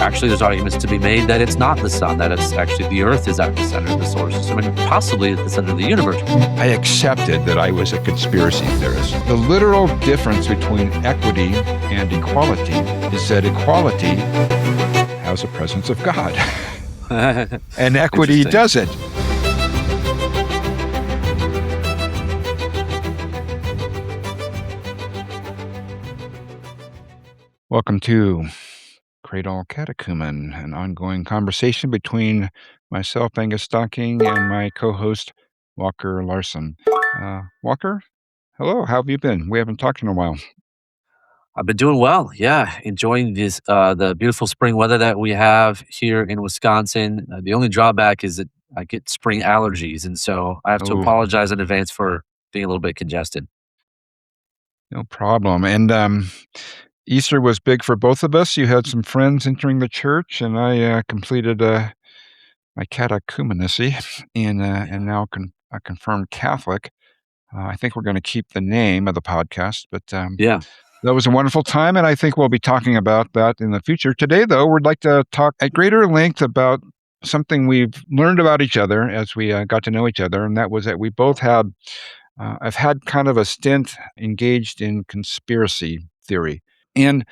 Actually, there's arguments to be made that it's not the sun, that it's actually the Earth is at the center of the solar system and possibly at the center of the universe. I accepted that I was a conspiracy theorist. The literal difference between equity and equality is that equality has a presence of God, and equity doesn't. Welcome to Cradle Catechumen, an ongoing conversation between myself, Angus, and my co-host, Walker Larson. Walker, hello, how have you been? We haven't talked in a while. I've been doing well. Yeah, enjoying this the beautiful spring weather that we have here in Wisconsin. The only drawback is that I get spring allergies, and so I have to apologize in advance for being a little bit congested. No problem. And Easter was big for both of us. You had some friends entering the church, and I completed my catechumenacy, and now a confirmed Catholic. I think we're going to keep the name of the podcast, but Yeah. that was a wonderful time, and I think we'll be talking about that in the future. Today, though, we'd like to talk at greater length about something we've learned about each other as we got to know each other, and that was that we both had, I've had kind of a stint engaged in conspiracy theory. And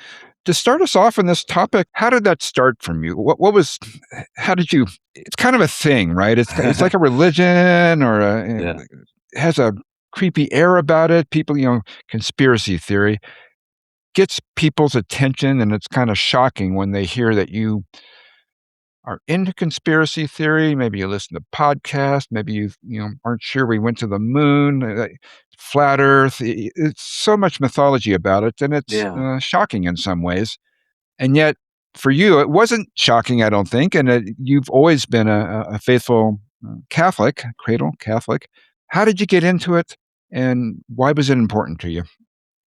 to start us off on this topic, how did that start from you? How did you, it's kind of a thing, right? It's like a religion or it has a creepy air about it. People, conspiracy theory gets people's attention, and it's kind of shocking when they hear that you are into conspiracy theory. Maybe you listen to podcasts. Maybe you aren't sure we went to the moon, flat Earth. It's so much mythology about it, and it's shocking in some ways. And yet, for you, it wasn't shocking, I don't think. And you've always been a faithful Catholic, cradle Catholic. How did you get into it, and why was it important to you?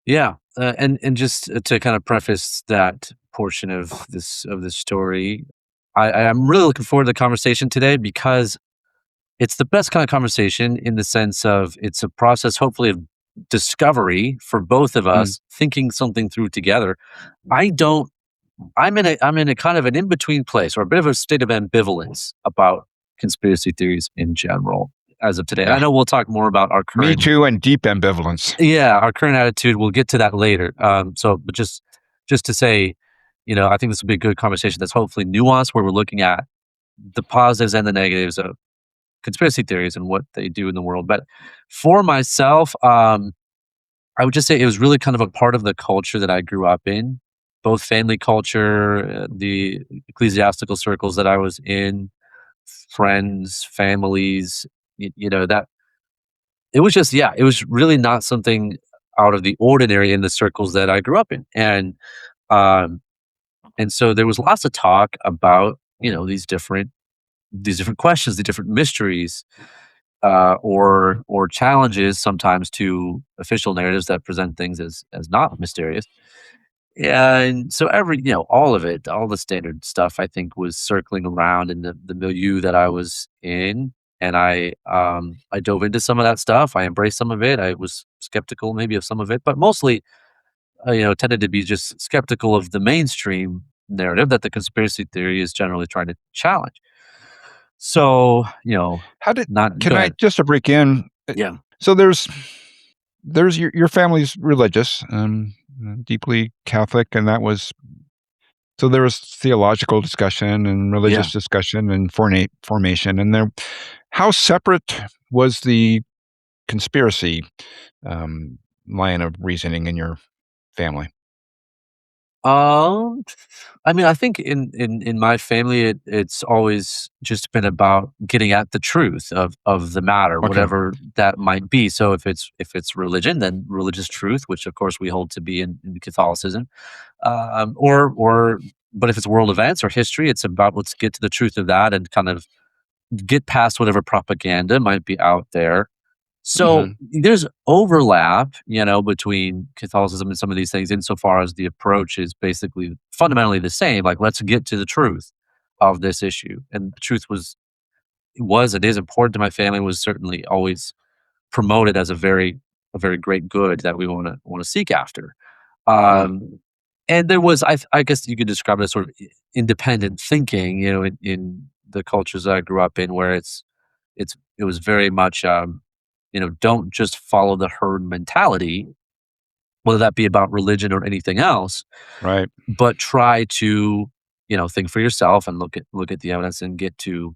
Yeah, and just to kind of preface that portion of this story, I'm really looking forward to the conversation today because it's the best kind of conversation in the sense of it's a process, hopefully, of discovery for both of us, thinking something through together. I'm in a kind of an in-between place, or a bit of a state of ambivalence about conspiracy theories in general as of today. Yeah. I know we'll talk more about our current... Me too, and deep ambivalence. Yeah, our current attitude. We'll get to that later. But just to say, I think this will be a good conversation that's hopefully nuanced, where we're looking at the positives and the negatives of conspiracy theories and what they do in the world. But for myself, I would just say it was really kind of a part of the culture that I grew up in, both family culture, the ecclesiastical circles that I was in, friends, families, that it was just, it was really not something out of the ordinary in the circles that I grew up in. And so there was lots of talk about, these different questions, the different mysteries, or challenges sometimes to official narratives that present things as not mysterious. And so all of it, all the standard stuff, I think, was circling around in the milieu that I was in. And I dove into some of that stuff. I embraced some of it. I was skeptical maybe of some of it, but mostly, tended to be just skeptical of the mainstream narrative that the conspiracy theory is generally trying to challenge. So, just to break in? Yeah. So there's your family's religious, deeply Catholic, and so there was theological discussion and religious discussion and formation, and how separate was the conspiracy line of reasoning in your family? I think in my family, it's always just been about getting at the truth of the matter, whatever that might be. So if it's religion, then religious truth, which of course we hold to be in Catholicism, but if it's world events or history, it's about let's get to the truth of that and kind of get past whatever propaganda might be out there. So there's overlap, between Catholicism and some of these things insofar as the approach is basically fundamentally the same. Like, let's get to the truth of this issue. And the truth it is important to my family, was certainly always promoted as a very great good that we want to seek after. And And there was, I guess you could describe it as sort of independent thinking, in the cultures that I grew up in, where it was very much, don't just follow the herd mentality, whether that be about religion or anything else, Right. but try to, think for yourself and look at the evidence and get to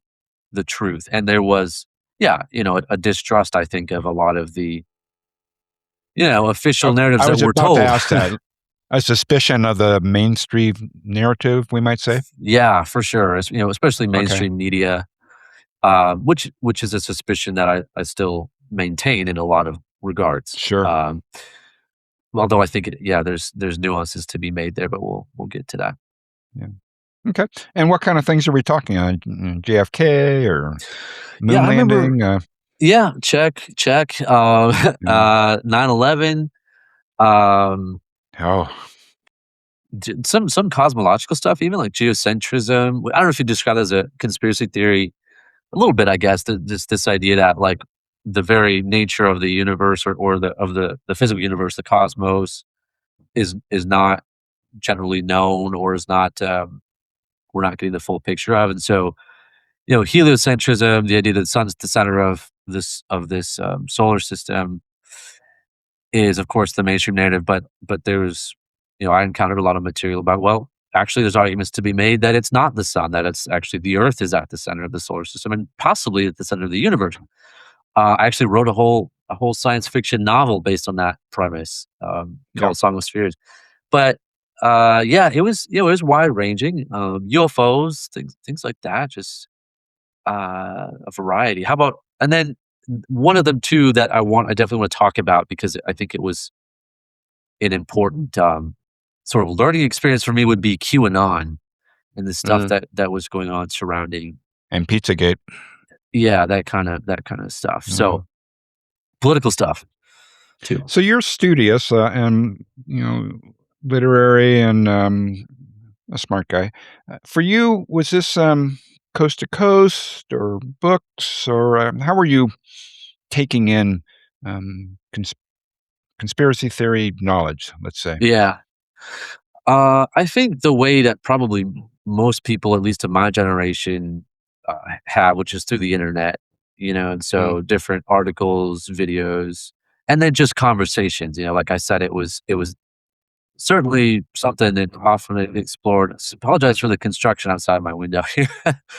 the truth. And there was, yeah, a distrust, I think, of a lot of the, official narratives I that was we're about to told. ask that. A suspicion of the mainstream narrative, we might say? Yeah, for sure. Especially Okay. mainstream media, which is a suspicion that I still maintain in a lot of regards. Sure. Although I think there's nuances to be made there, but we'll get to that. Yeah. Okay. And what kind of things are we talking on? JFK or Yeah, moon I remember. landing? Yeah, check. Yeah. 9/11. Um, Oh, some cosmological stuff, even like geocentrism. I don't know if you describe it as a conspiracy theory. A little bit, I guess. This idea that like the very nature of the universe, or the physical universe, the cosmos, is not generally known, or is not, we're not getting the full picture of. And so, heliocentrism, the idea that the sun's the center of this solar system, is of course the mainstream narrative. But there's, I encountered a lot of material about, well, actually there's arguments to be made that it's not the sun, that it's actually the Earth is at the center of the solar system, and possibly at the center of the universe. I actually wrote a whole science fiction novel based on that premise, yeah. called Song of Spheres. But yeah, it was wide ranging. UFOs, things like that, just a variety. How about, and then one of them too that I definitely want to talk about, because I think it was an important, sort of learning experience for me, would be QAnon and the stuff Mm. that was going on surrounding, And Pizzagate. yeah, that kind of stuff. Uh, So political stuff too. so you're studious and, literary and a smart guy. For you, was this coast to coast or books, or how were you taking in um, cons- conspiracy theory knowledge, let's say? Yeah. I think the way that probably most people, at least of my generation, have, which is through the internet, and Mm. so different articles, videos, and then just conversations. Like I said, it was certainly something that often explored. Apologize for the construction outside my window here.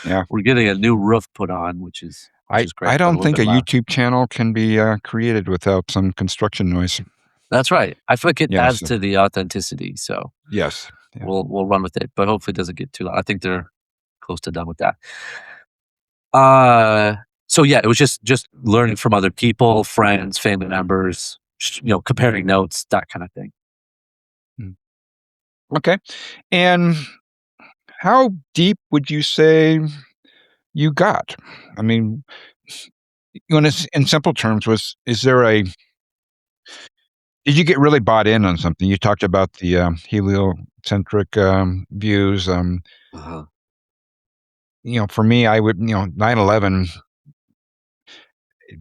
Yeah. We're getting a new roof put on, which is I great, but a don't little think bit a loud. YouTube channel can be created without some construction noise. That's right. I feel like it Yes. adds to the authenticity. So Yes. Yeah. we'll run with it, but hopefully it doesn't get too loud. I think they're close to done with that. Uh, so yeah, it was just learning from other people, friends, family members, comparing notes, that kind of thing. Mm. Okay. And how deep would you say you got? I mean, in simple terms, is there a did you get really bought in on something? You talked about the heliocentric views. Uh-huh. For me, I would, 9/11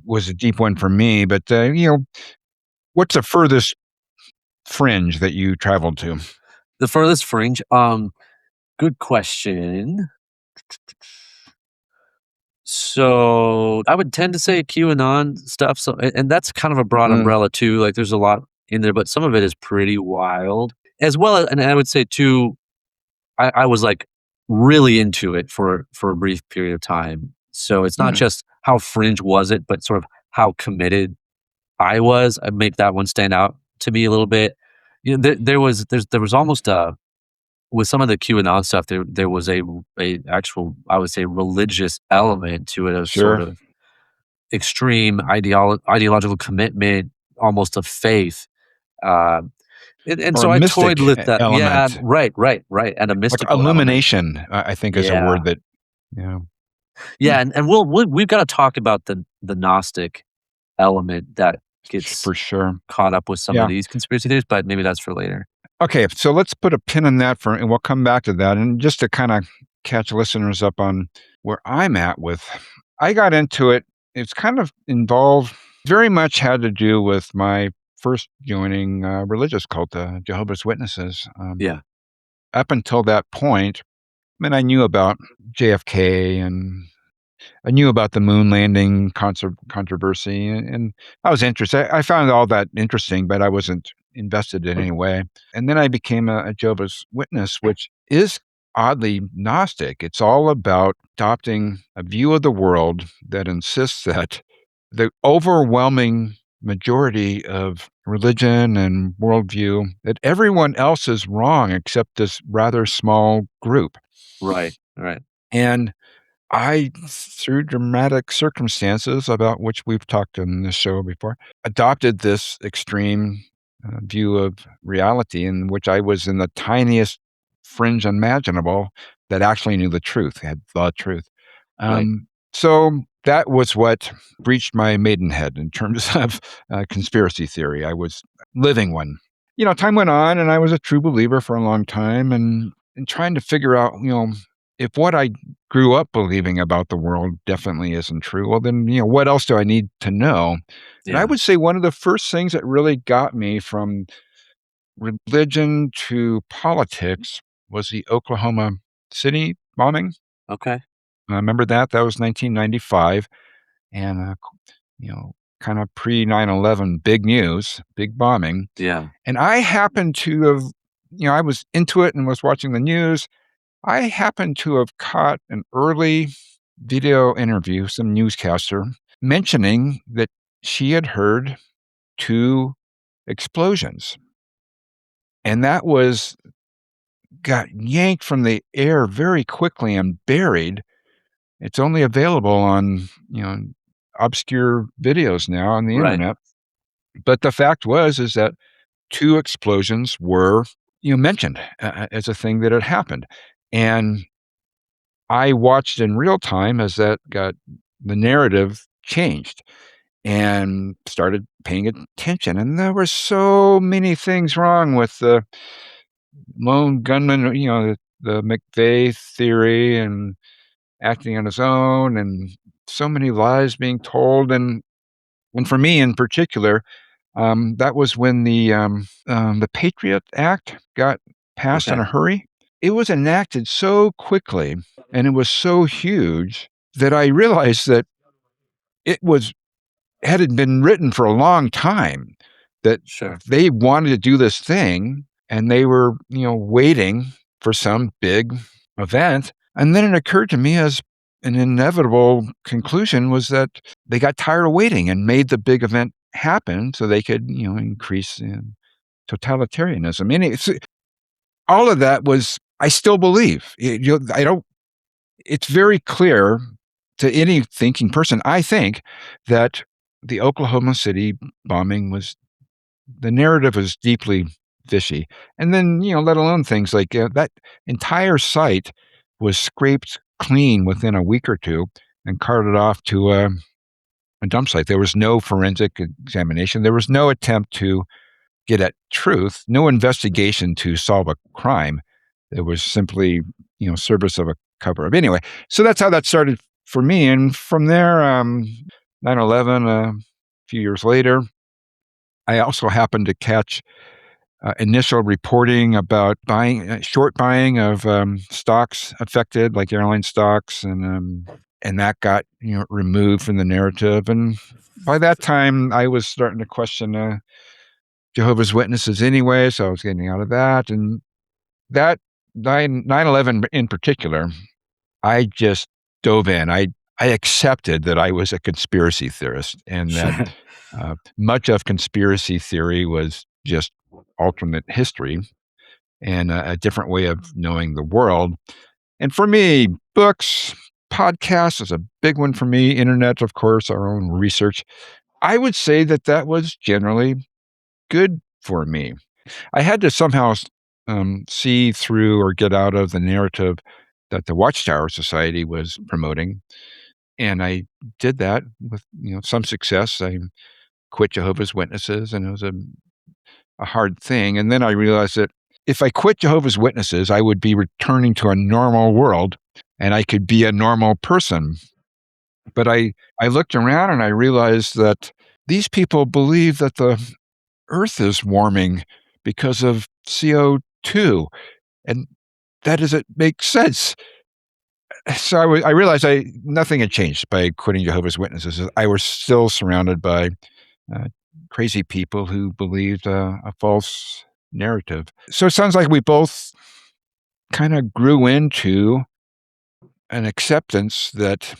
was a deep one for me. But what's the furthest fringe that you traveled to? The furthest fringe. Good question. So I would tend to say QAnon stuff. So, and that's kind of a broad Mm, umbrella too. Like there's a lot in there, but some of it is pretty wild as well. And I would say too, I was like really into it for a brief period of time. So it's not mm, just how fringe was it, but sort of how committed I was. I make that one stand out to me a little bit. There was almost a, with some of the QAnon stuff, there was a actual, I would say, religious element to it, of sort sure. of extreme ideological commitment, almost of faith. Uh, and Or a so I toyed mystic with that. Yeah, element, right, and a like mystical element. illumination. I think is a Yeah, word that, yeah, yeah, and we've got to talk about the Gnostic element that gets for sure. caught up with some of Yeah. these conspiracy theories, but maybe that's for later. Okay, so let's put a pin in that and we'll come back to that. And just to kind of catch listeners up on where I'm at with, I got into it. It's kind of involved, very much had to do with my first joining religious cult, Jehovah's Witnesses. Yeah. up until that point, I mean, I knew about JFK and I knew about the moon landing controversy, and I was interested. I found all that interesting, but I wasn't invested in any way. And then I became a Jehovah's Witness, which is oddly Gnostic. It's all about adopting a view of the world that insists that the overwhelming majority of religion and worldview, that everyone else is wrong except this rather small group. Right. Right. And I, through dramatic circumstances about which we've talked on this show before, adopted this extreme view of reality in which I was in the tiniest fringe imaginable that actually knew the truth, had the truth. Right. So that was what breached my maidenhead in terms of conspiracy theory. I was living one. Time went on, and I was a true believer for a long time, and trying to figure out, if what I grew up believing about the world definitely isn't true, well, then, what else do I need to know? And I Yeah. would say one of the first things that really got me from religion to politics was the Oklahoma City bombing. Okay. I remember that. That was 1995. And, kind of pre 9/11, big news, big bombing. Yeah. And I happened to have, I was into it and was watching the news. I happened to have caught an early video interview, some newscaster mentioning that she had heard 2 explosions. And that got yanked from the air very quickly and buried. It's only available on, obscure videos now on the Right. internet. But the fact is that 2 explosions were, mentioned as a thing that had happened. And I watched in real time as the narrative changed and started paying attention. And there were so many things wrong with the lone gunman, the McVeigh theory and acting on his own, and so many lies being told. And for me in particular, that was when the Patriot Act got passed in Okay. a hurry. It was enacted so quickly, and it was so huge that I realized that it had been written for a long time, that Sure. they wanted to do this thing, and they were, waiting for some big event. And then it occurred to me as an inevitable conclusion was that they got tired of waiting and made the big event happen so they could, increase totalitarianism. And all of that was, I still believe. I don't. It's very clear to any thinking person, I think, that the Oklahoma City bombing the narrative was deeply fishy. And then, let alone things like that entire site was scraped clean within a week or two and carted off to a dump site. There was no forensic examination. There was no attempt to get at truth, no investigation to solve a crime. There was simply, service of a cover up. Anyway, so that's how that started for me. And from there, 9/11, a few years later, I also happened to catch initial reporting about short buying of stocks affected, like airline stocks, and that got removed from the narrative. And by that time, I was starting to question Jehovah's Witnesses anyway, so I was getting out of that. And that 9/11 in particular, I just dove in. I accepted that I was a conspiracy theorist, and that Sure. much of conspiracy theory was just alternate history and a different way of knowing the world. And for me, books, podcasts is a big one for me. Internet, of course, our own research. I would say that was generally good for me. I had to somehow see through or get out of the narrative that the Watchtower Society was promoting, and I did that with some success. I quit Jehovah's Witnesses, and it was a hard thing. And then I realized that if I quit Jehovah's Witnesses, I would be returning to a normal world, and I could be a normal person. But I looked around and I realized that these people believe that the Earth is warming because of CO2. And that doesn't make sense. So I realized nothing had changed by quitting Jehovah's Witnesses. I was still surrounded by uh, crazy people who believed a false narrative. So it sounds like we both kind of grew into an acceptance that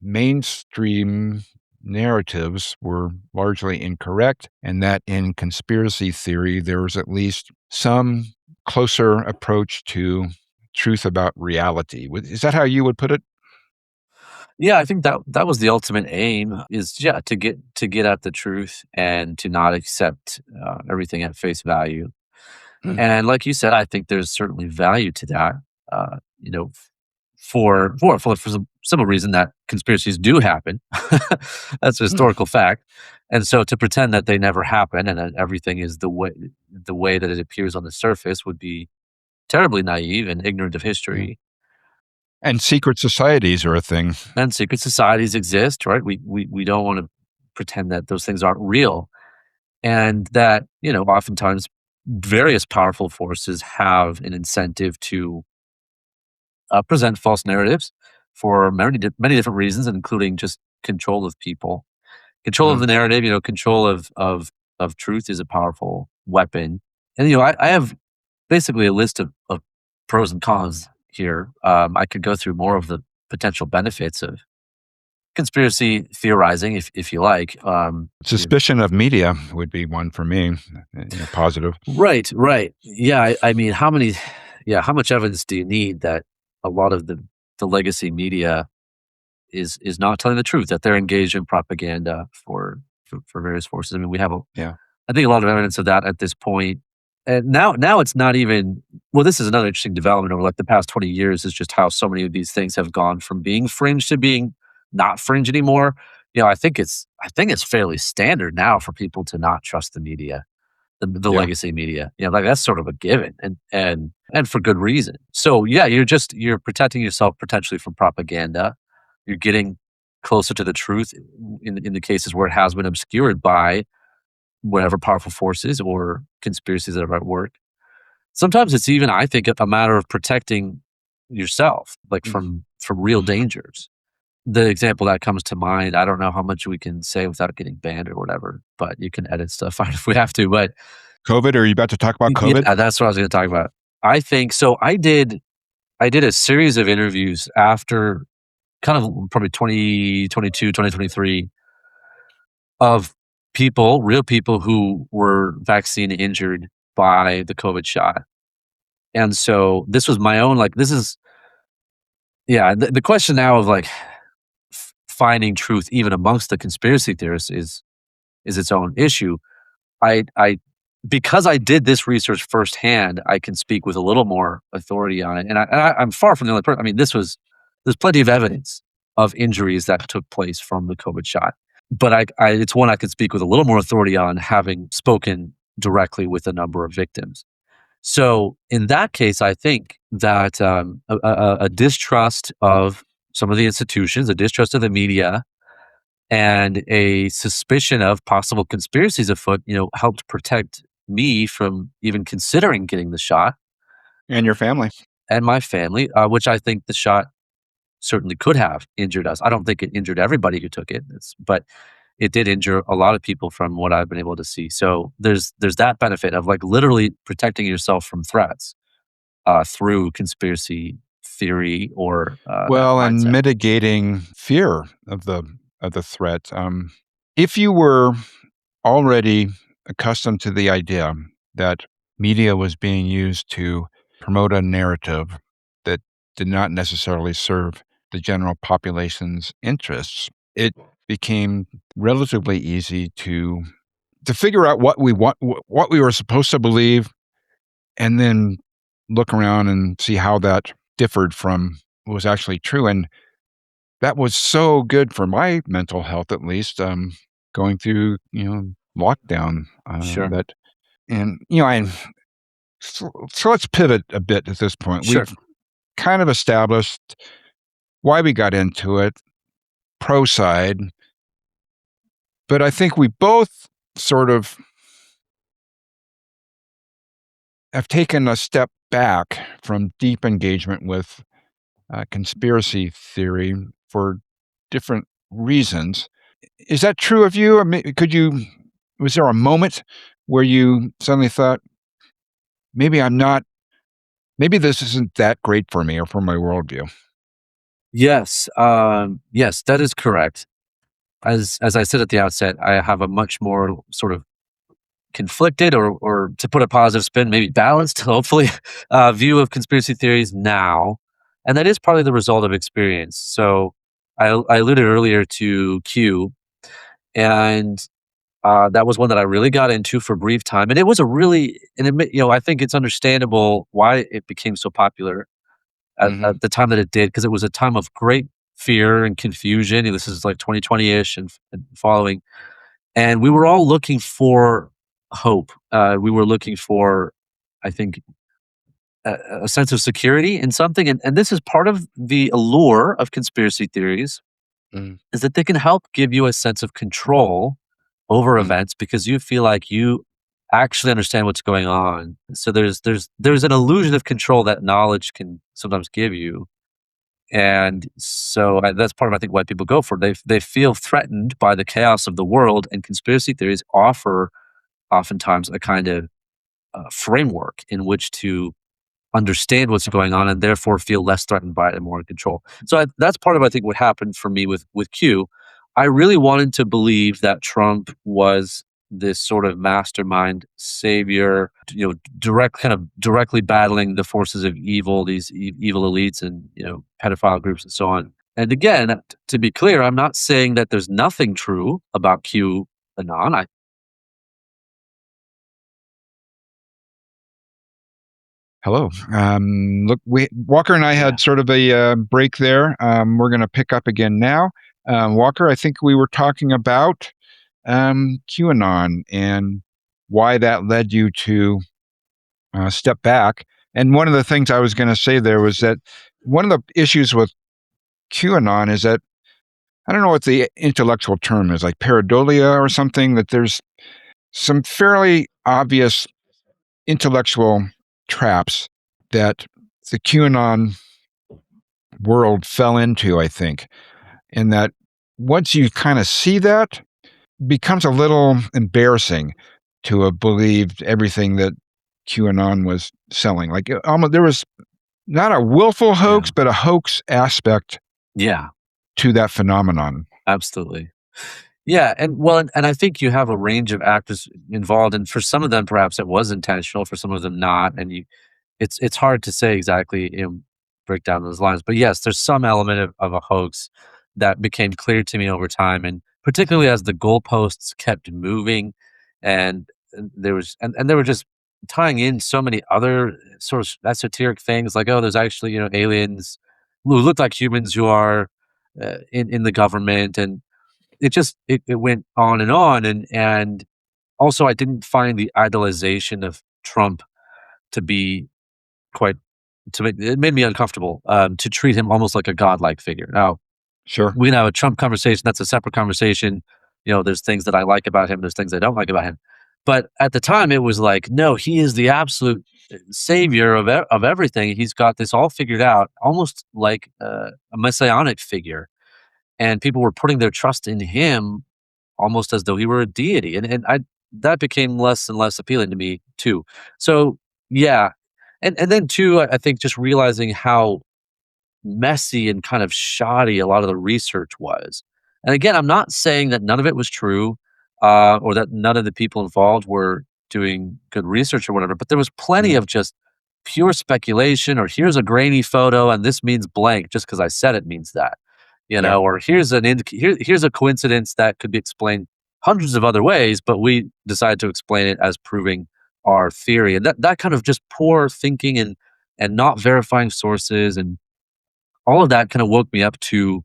mainstream narratives were largely incorrect, and that in conspiracy theory, there was at least some closer approach to truth about reality. Is that how you would put it? Yeah, I think that was the ultimate aim is, yeah, to get at the truth and to not accept, everything at face value. And like you said, I think there's certainly value to that, you know, for some simple reason that conspiracies do happen. That's a historical fact. And so to pretend that they never happen and that everything is the way that it appears on the surface would be terribly naive and ignorant of Yeah. history. And secret societies are a thing. And secret societies exist, right? We don't want to pretend that those things aren't real, and that oftentimes various powerful forces have an incentive to present false narratives for many different reasons, including just control of people, control of Uh, the narrative. Control of truth is a powerful weapon, and I have basically a list of pros and cons here. I could go through more of the potential benefits of conspiracy theorizing, if you like. Suspicion of media would be one for me, positive. Right, right. Yeah, I mean, how much evidence do you need that a lot of the legacy media is not telling the truth, that they're engaged in propaganda for various forces? I mean, we have Yeah. I think a lot of evidence of that at this point. And now it's not even, well, this is another interesting development over like the past 20 years, is just how so many of these things have gone from being fringe to being not fringe anymore. I think it's fairly standard now for people to not trust the media, the Yeah. legacy media. Like that's sort of a given, and for good reason. So yeah, you're protecting yourself potentially from propaganda. You're getting closer to the truth in the cases where it has been obscured by whatever powerful forces or conspiracies that are at work. Sometimes it's even, I think, a matter of protecting yourself, like Mhm. from real dangers. The example that comes to mind, I don't know how much we can say without getting banned or whatever, but you can edit stuff out if we have to. But COVID? Are you about to talk about COVID? yeah, that's what I was going to talk about. I think so. I did a series of interviews after kind of probably 2022, 2023, of real people who were vaccine injured by the COVID shot. And so this was my own, like, this is, yeah, the question now of like finding truth even amongst the conspiracy theorists is its own issue. I because I did this research firsthand, I can speak with a little more authority on it. I'm far from the only person. I mean, there's plenty of evidence of injuries that took place from the COVID shot, but it's one I could speak with a little more authority on, having spoken directly with a number of victims. So in that case, I think that a distrust of some of the institutions, a distrust of the media, and a suspicion of possible conspiracies afoot, helped protect me from even considering getting the shot, And your family. and my family, which I think the shot certainly could have injured us. I don't think it injured everybody who took it, but it did injure a lot of people from what I've been able to see. So there's that benefit of like literally protecting yourself from threats through conspiracy theory or that Well, and mindset. mitigating fear of the threat. If you were already accustomed to the idea that media was being used to promote a narrative that did not necessarily serve the general population's interests, it became relatively easy to figure out what we were supposed to believe, and then look around and see how that differed from what was actually true. And that was so good for my mental health, at least, going through, lockdown, Sure, that and, I so let's pivot a bit at this point. sure, We've kind of established why we got into it, pro side, but I think we both sort of have taken a step back from deep engagement with conspiracy theory for different reasons. Is that true of you? I mean, was there a moment where you suddenly thought, maybe maybe this isn't that great for me or for my worldview? Yes, yes, that is correct. As I said at the outset, I have a much more sort of conflicted, or to put a positive spin, maybe balanced, hopefully, view of conspiracy theories now, and that is partly the result of experience. So I alluded earlier to Q, and that was one that I really got into for a brief time, and it was a really, and I think it's understandable why it became so popular Hmm. at the time that it did, because it was a time of great fear and confusion. And this is like 2020-ish and following, and we were all looking for hope. We were looking for, I think, a sense of security in something, and this is part of the allure of conspiracy theories, Mm. is that they can help give you a sense of control over Mm. events because you feel like you actually understand what's going on. So there's an illusion of control that knowledge can sometimes give you, and so that's part of, I think, why people go for it. They feel threatened by the chaos of the world, and conspiracy theories offer oftentimes a kind of framework in which to understand what's going on and therefore feel less threatened by it and more in control. So that's part of, I think, what happened for me with Q. I really wanted to believe that Trump was this sort of mastermind savior, kind of directly battling the forces of evil, these evil elites and pedophile groups and so on. And again, to be clear, I'm not saying that there's nothing true about QAnon. Hello. Look, Walker and I Yeah. had sort of a break there. We're going to pick up again now. Walker, I think we were talking about QAnon and why that led you to step back. And one of the things I was going to say there was that one of the issues with QAnon is that I don't know what the intellectual term is, like pareidolia or something, that there's some fairly obvious intellectual traps that the QAnon world fell into, I think, in that once you kind of see that, becomes a little embarrassing to have believed everything that QAnon was selling. Like almost there was not a willful hoax, Yeah. but a hoax aspect Yeah. to that phenomenon. Absolutely. Yeah, and well, and I think you have a range of actors involved, and for some of them, perhaps it was intentional, for some of them not, and it's hard to say exactly, break down those lines. But yes, there's some element of a hoax that became clear to me over time, and particularly as the goalposts kept moving, and they were just tying in so many other sort of esoteric things, like, oh, there's actually aliens who look like humans who are in the government, and it went on, and also I didn't find the idolization of Trump to be quite it made me uncomfortable, to treat him almost like a godlike figure. Now, Sure. we can have a Trump conversation, that's a separate conversation. There's things that I like about him, there's things I don't like about him. But at the time, it was like, no, he is the absolute savior of everything. He's got this all figured out, almost like a messianic figure, and people were putting their trust in him almost as though he were a deity, and I that became less and less appealing to me too. So, yeah, and then too, I think just realizing how messy and kind of shoddy a lot of the research was. And again, I'm not saying that none of it was true, or that none of the people involved were doing good research or whatever, but there was plenty Mm. of just pure speculation, or here's a grainy photo and this means blank just because I said it means that, Yeah. or here's a coincidence that could be explained hundreds of other ways, but we decided to explain it as proving our theory. And that kind of just poor thinking and not verifying sources and all of that kind of woke me up to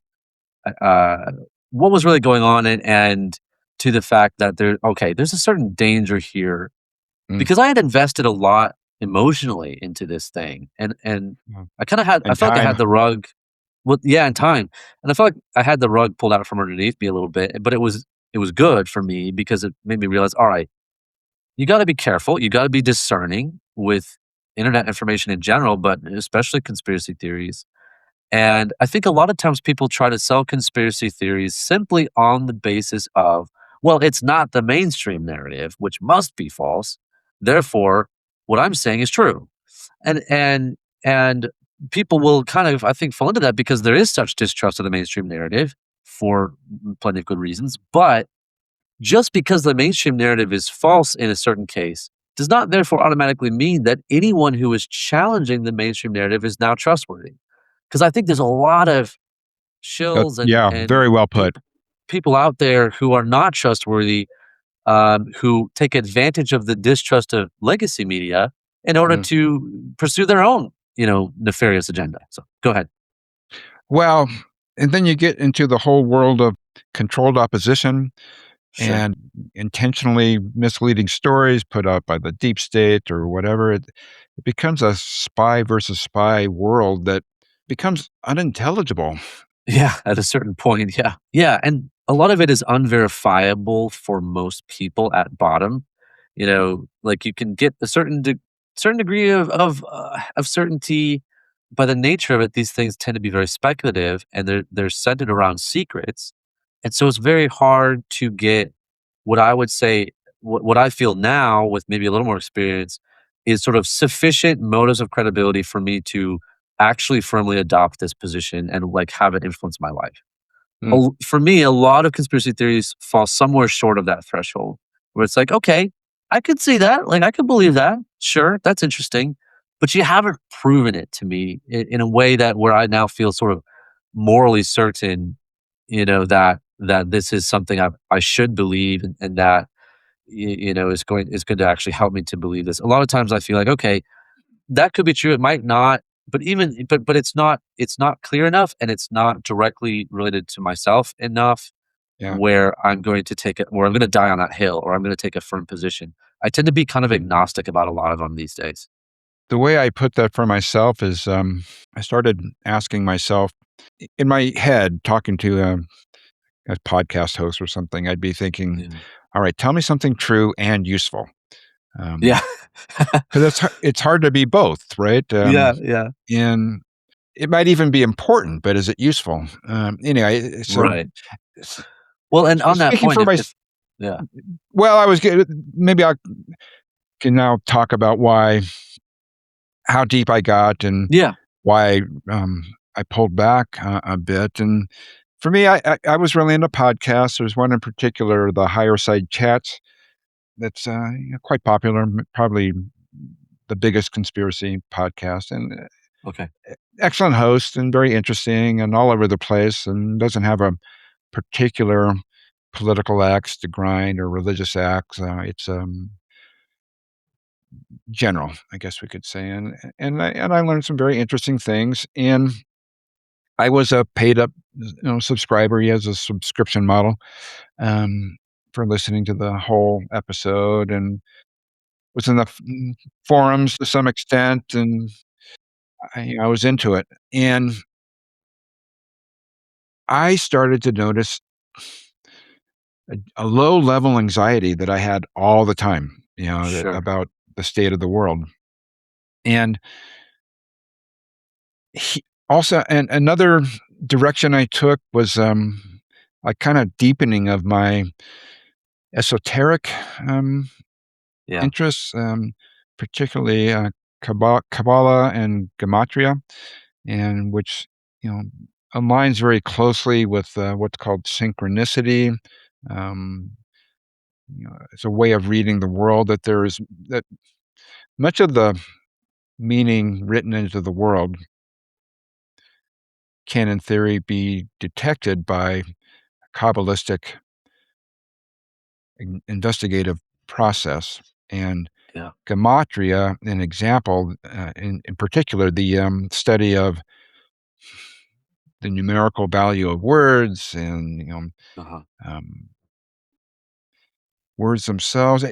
uh, what was really going on, and to the fact that there's a certain danger here, Mm. because I had invested a lot emotionally into this thing, and Mm. I And felt like I had time. the rug, well, yeah, and time, and I felt like I had the rug pulled out from underneath me a little bit, but it was good for me because it made me realize, all right, you got to be careful, you got to be discerning with internet information in general, but especially conspiracy theories. And I think a lot of times people try to sell conspiracy theories simply on the basis of, well, it's not the mainstream narrative, which must be false. Therefore, what I'm saying is true. And people will kind of, I think, fall into that because there is such distrust of the mainstream narrative for plenty of good reasons. But just because the mainstream narrative is false in a certain case does not therefore automatically mean that anyone who is challenging the mainstream narrative is now trustworthy. Because I think there's a lot of shills and Yeah, very well put. people out there who are not trustworthy, who take advantage of the distrust of legacy media in order Mm. to pursue their own, nefarious agenda. So go ahead. Well, and then you get into the whole world of controlled opposition Sure. and intentionally misleading stories put out by the deep state or whatever. It becomes a spy versus spy world that becomes unintelligible. Yeah, at a certain point, yeah. Yeah, and a lot of it is unverifiable for most people at bottom. Like you can get a certain degree of certainty. By the nature of it, these things tend to be very speculative, and they're centered around secrets, and so it's very hard to get what I would say what I feel now with maybe a little more experience is sort of sufficient motives of credibility for me to actually firmly adopt this position and like have it influence my life. Mm, For me, a lot of conspiracy theories fall somewhere short of that threshold where it's like, okay, I could see that. Like, I could believe that. Sure, that's interesting. But you haven't proven it to me in a way that where I now feel sort of morally certain, that this is something I should believe and that is going to actually help me to believe this. A lot of times I feel like, okay, that could be true, it might not, but it's not clear enough, and it's not directly related to myself enough yeah. where I'm gonna die on that hill, or I'm gonna take a firm position. I tend to be kind of agnostic about a lot of them these days. The way I put that for myself is I started asking myself in my head, talking to a podcast host or something, I'd be thinking, Yeah. all right, tell me something true and useful. Yeah. Because it's hard to be both, right? Yeah, yeah. And it might even be important, but is it useful? Anyway, so Right. Well, and on that speaking point, for my, if yeah. well, I was maybe I can now talk about how deep I got and Yeah, why I pulled back a bit. And for me, I was really into podcasts. There's one in particular, the Higher Side Chats, that's quite popular, probably the biggest conspiracy podcast, and okay. excellent host and very interesting and all over the place, and doesn't have a particular political axe to grind or religious axe. It's general, I guess we could say, and I learned some very interesting things. And I was a paid up, subscriber. He has a subscription model um, for listening to the whole episode, and was in the forums to some extent, and I was into it. And I started to notice a low level anxiety that I had all the time, Sure. about the state of the world. And also, and another direction I took was a kind of deepening of my esoteric um, Yeah. interests, particularly Kabbalah and Gematria, and which you know aligns very closely with what's called synchronicity. Um, it's a way of reading the world that much of the meaning written into the world can, in theory, be detected by Kabbalistic investigative process. And Yeah. gematria, an example, in particular, the study of the numerical value of words and Uh-huh. um, words themselves.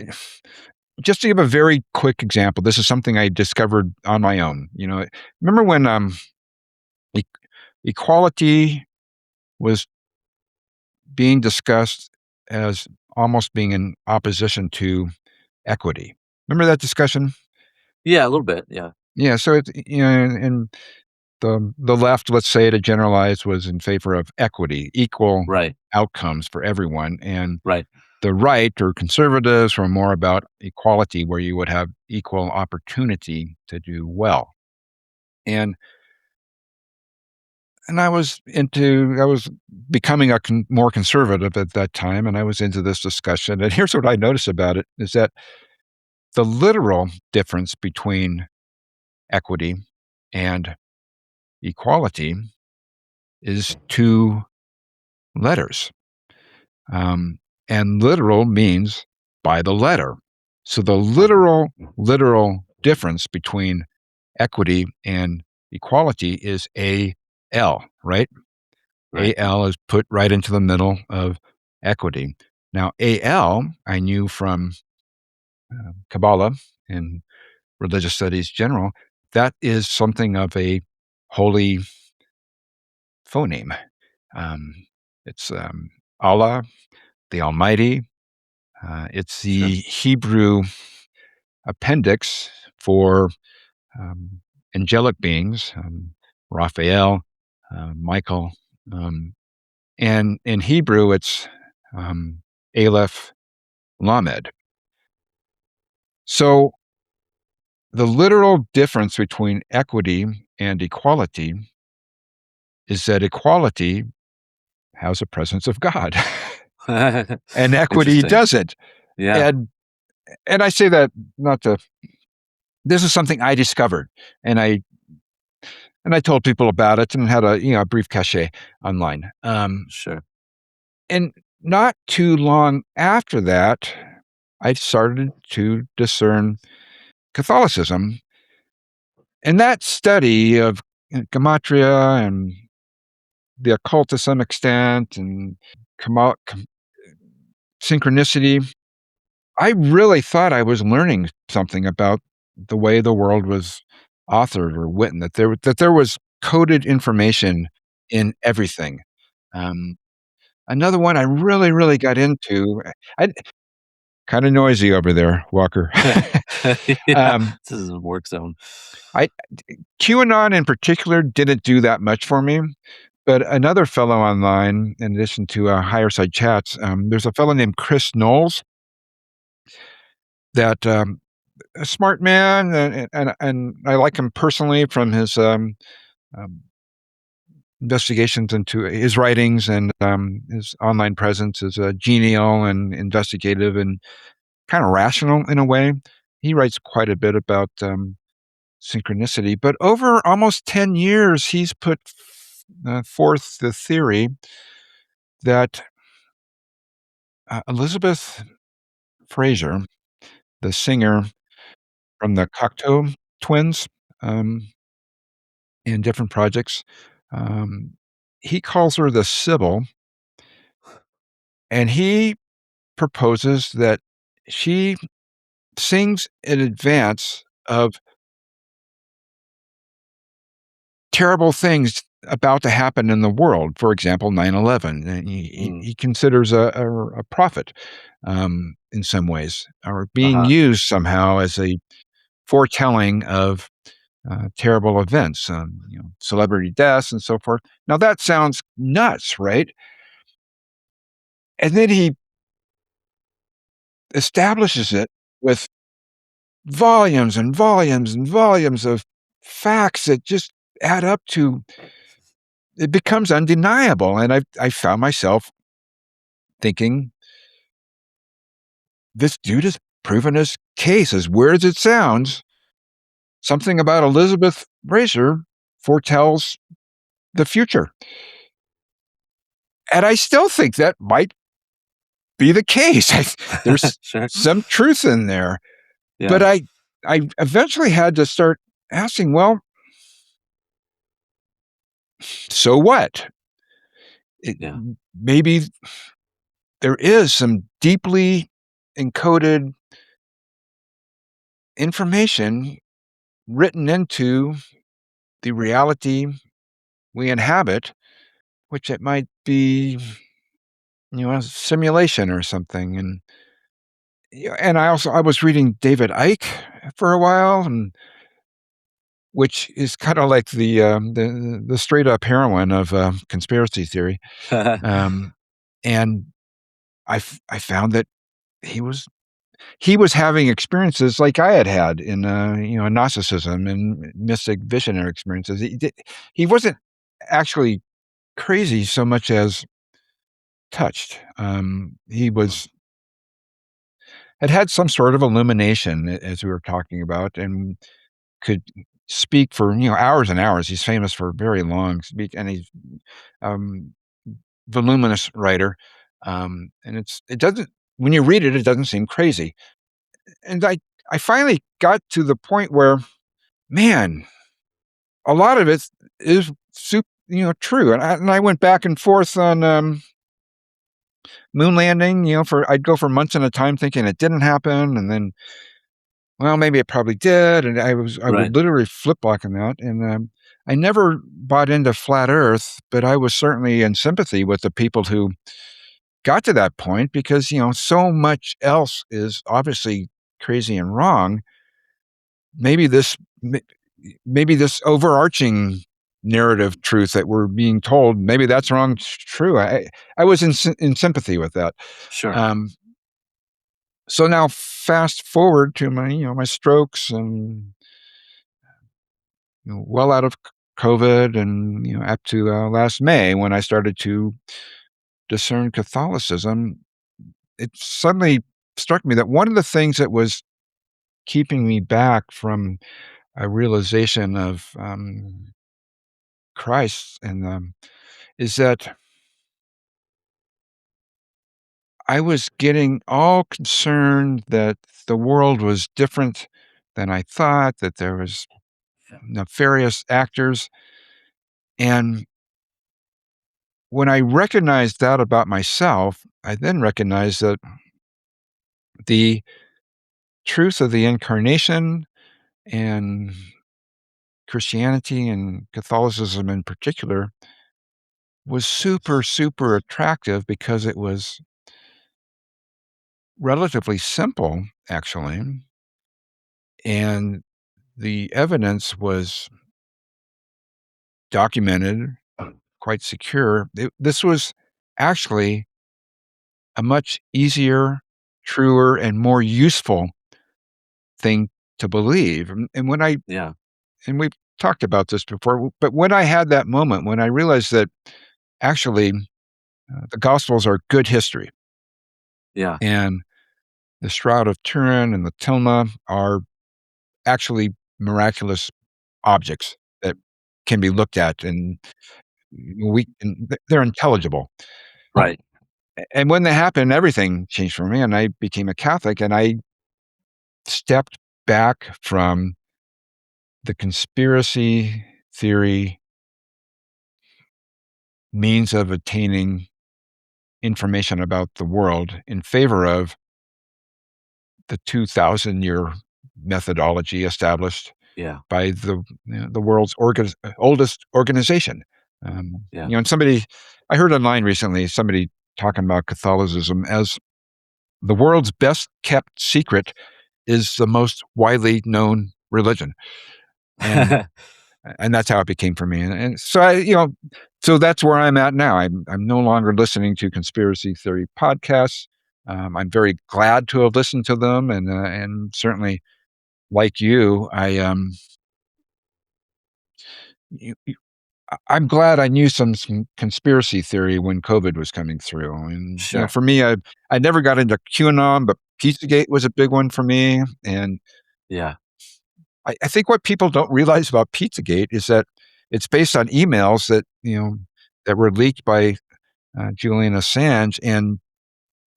Just to give a very quick example, this is something I discovered on my own. Remember when e- equality was being discussed as almost being in opposition to equity? Remember that discussion? Yeah, a little bit. Yeah. Yeah, so it's, and the left, let's say to generalize, was in favor of equity, equal Right. outcomes for everyone, and Right. the right or conservatives were more about equality, where you would have equal opportunity to do well. And I was becoming more conservative at that time, and I was into this discussion. And here's what I noticed about it is that the literal difference between equity and equality is two letters. Um, and literal means by the letter. So the Uh-huh. literal difference between equity and equality is AL, right? Right. AL is put right into the middle of equity. Now, AL, I knew from Kabbalah and religious studies general, that is something of a holy phoneme. Um, it's Allah, the Almighty. It's Sure. the Hebrew appendix for um, angelic beings, Raphael, Michael, um, and in Hebrew it's Aleph Lamed. So the literal difference between equity and equality is that equality has a presence of God, and equity Interesting. doesn't. Yeah. And I say that not to. This is something I discovered, and I told people about it and had a brief cachet online. Sure. And not too long after that, I started to discern Catholicism, and that study of gematria and the occult to some extent, and synchronicity. I really thought I was learning something about the way the world was authored or written, that there was coded information in everything. Um, Another one I really, really got into. I kind of noisy over there, Walker. Yeah. um, This is a work zone. I QAnon in particular didn't do that much for me. But another fellow online, in addition to higher side chats, there's a fellow named Chris Knowles that a smart man, and I like him personally from his um, investigations into his writings, and his online presence is genial and investigative and kind of rational in a way. He writes quite a bit about synchronicity, but over almost 10 years, he's put forth the theory that Elizabeth Fraser, the singer from the Cocteau Twins, um, in different projects. Um, he calls her the Sybil, and he proposes that she sings in advance of terrible things about to happen in the world. For example, 9/11. And Mm. he considers a prophet in some ways, or being Uh-huh. used somehow as a foretelling of terrible events, celebrity deaths and so forth. Now that sounds nuts, right? And then he establishes it with volumes and volumes and volumes of facts that just add up to it becomes undeniable. And I found myself thinking, this dude has proven his case, as weird as it sounds. Something about Elizabeth Fraser foretells the future. And I still think that might be the case. There's Sure. some truth in there. But Yeah. I eventually had to start asking, well, so what? It, Yeah. maybe there is some deeply encoded information written into the reality we inhabit, which it might be, a simulation or something. And I was reading David Icke for a while, and which is kind of like the straight up heroine of conspiracy theory. Um, and I found that he was he was having experiences like I had had in Gnosticism and mystic visionary experiences. He wasn't actually crazy so much as touched. He was had had some sort of illumination, as we were talking about, and could speak for hours and hours. He's famous for very long speak, and he's um, voluminous writer. And it doesn't when you read it, it doesn't seem crazy. And I finally got to the point where, man, a lot of it is true. And I went back and forth on moon landing. For I'd go for months at a time thinking it didn't happen, and then, well, maybe it probably did. And I Right. would literally flip block on that. And I never bought into flat Earth, but I was certainly in sympathy with the people who got to that point because so much else is obviously crazy and wrong. Maybe this maybe this overarching narrative truth that we're being told, maybe that's wrong, true. I was in sympathy with that. Sure. Um, so now fast forward to my strokes and well out of COVID and up to last May when I started to discern Catholicism. It suddenly struck me that one of the things that was keeping me back from a realization of Christ and is that I was getting all concerned that the world was different than I thought, that there was Yeah. nefarious actors. And when I recognized that about myself, I then recognized that the truth of the incarnation and Christianity and Catholicism in particular was super, super attractive because it was relatively simple, actually. And the evidence was documented, quite secure. This was actually a much easier, truer, and more useful thing to believe. And when I Yeah. and we've talked about this before, but when I had that moment, when I realized that actually the Gospels are good history, Yeah. and the Shroud of Turin and the Tilma are actually miraculous objects that can be looked at, and they're intelligible. Right. And when that happened, everything changed for me, and I became a Catholic, and I stepped back from the conspiracy theory means of attaining information about the world in favor of the 2,000-year methodology established Yeah. by the world's oldest organization. Yeah. And I heard online recently somebody talking about Catholicism as the world's best kept secret is the most widely known religion, and that's how it became for me. And so so that's where I'm at now. I'm no longer listening to conspiracy theory podcasts. I'm very glad to have listened to them, and certainly like you, you, you, I'm glad I knew some conspiracy theory when COVID was coming through. And Sure. for me, I never got into QAnon, but Pizzagate was a big one for me. And Yeah. I think what people don't realize about Pizzagate is that it's based on emails that were leaked by Julian Assange, and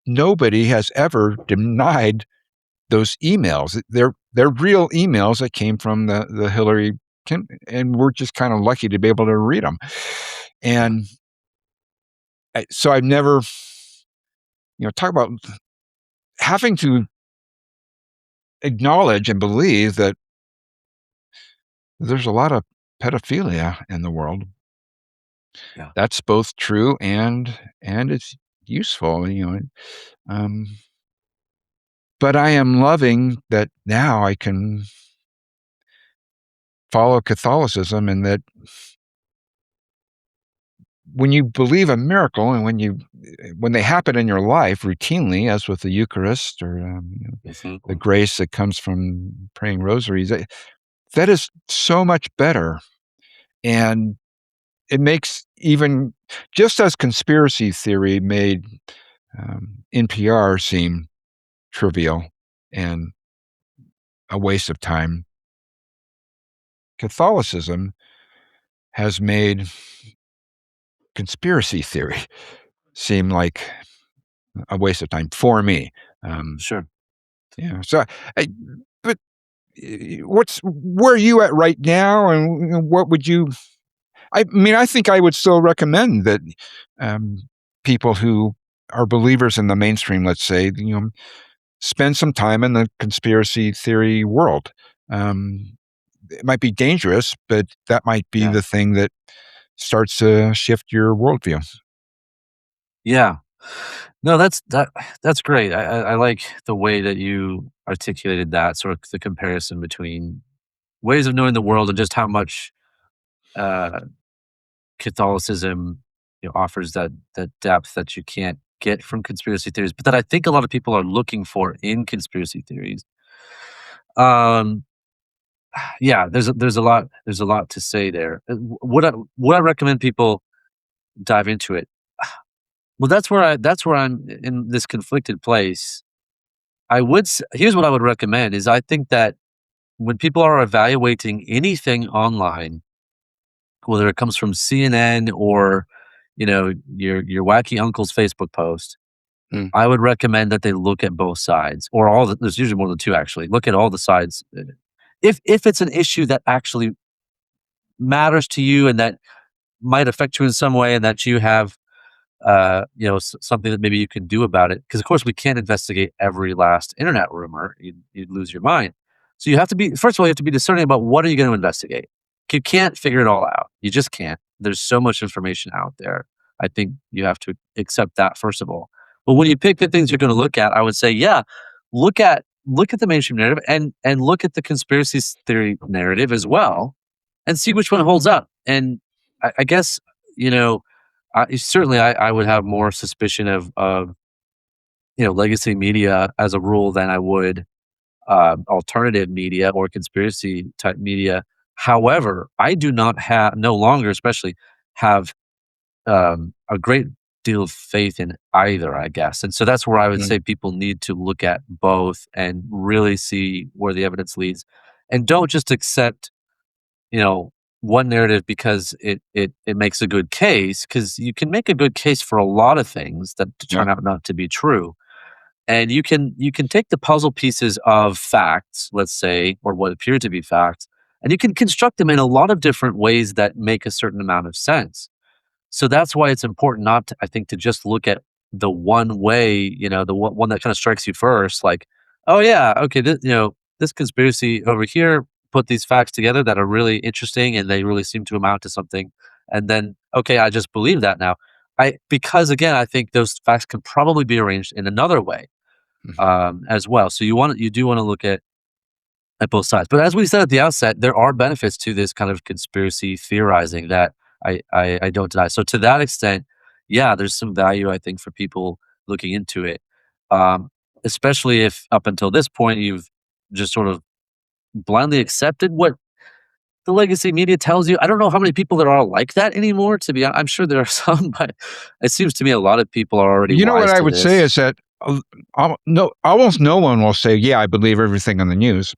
nobody has ever denied those emails. They're real emails that came from the Hillary and we're just kind of lucky to be able to read them. Yeah. And so I've never, talk about having to acknowledge and believe that there's a lot of pedophilia in the world. Yeah. That's both true and it's useful. Um, But I am loving that now I can follow Catholicism, and that when you believe a miracle and when they happen in your life routinely, as with the Eucharist or the grace that comes from praying rosaries, that is so much better. And it makes, even just as conspiracy theory made NPR seem trivial and a waste of time, Catholicism has made conspiracy theory seem like a waste of time for me. Sure. Yeah. So, but where are you at right now, and what would you? I mean, I think I would still recommend that um, people who are believers in the mainstream, let's say, spend some time in the conspiracy theory world. It might be dangerous, but that might be Yeah. the thing that starts to shift your worldview. Yeah. No, that's great. I like the way that you articulated that, sort of the comparison between ways of knowing the world and just how much uh, Catholicism, offers that depth that you can't get from conspiracy theories, but that I think a lot of people are looking for in conspiracy theories. Um, yeah, there's a lot to say there. Would I recommend people dive into it? Well, that's where I'm in this conflicted place. Here's what I would recommend is I think that when people are evaluating anything online, whether it comes from CNN or, your wacky uncle's Facebook post, Mm. I would recommend that they look at both sides or there's usually more than two actually. Look at all the sides. If it's an issue that actually matters to you and that might affect you in some way and that you have something that maybe you can do about it. Because of course we can't investigate every last internet rumor. You'd lose your mind. So you have to be first of all, you have to be discerning about what are you going to investigate. You can't figure it all out. You just can't. There's so much information out there. I think you have to accept that first of all. But when you pick the things you're going to look at, I would say, yeah, look at the mainstream narrative and look at the conspiracy theory narrative as well, and see which one holds up. And I guess you know certainly, I would have more suspicion of legacy media as a rule than I would alternative media or conspiracy type media. However, I do not have no longer, especially, have a great deal of faith in either. I guess, and so that's where I would Mm. say people need to look at both and really see where the evidence leads, and don't just accept you know, one narrative because it makes a good case, because you can make a good case for a lot of things that Yeah. turn out not to be true. And you can take the puzzle pieces of facts, let's say, or what appear to be facts, and you can construct them in a lot of different ways that make a certain amount of sense. So that's why it's important not to, I think, to just look at the one way, the one that kind of strikes you first, like, oh yeah, okay, this conspiracy over here put these facts together that are really interesting and they really seem to amount to something. And then, okay, I just believe that now. Because again, I think those facts can probably be arranged in another way Mhm. as well. So you do want to look at both sides. But as we said at the outset, there are benefits to this kind of conspiracy theorizing that I don't deny. So to that extent, yeah, there's some value I think for people looking into it, um, especially if up until this point you've just sort of blindly accepted what the legacy media tells you. I don't know how many people there are like that anymore. I'm sure there are some, but it seems to me a lot of people are already You know what wise I to would say this. is that no, almost no one will say, "Yeah, I believe everything on the news."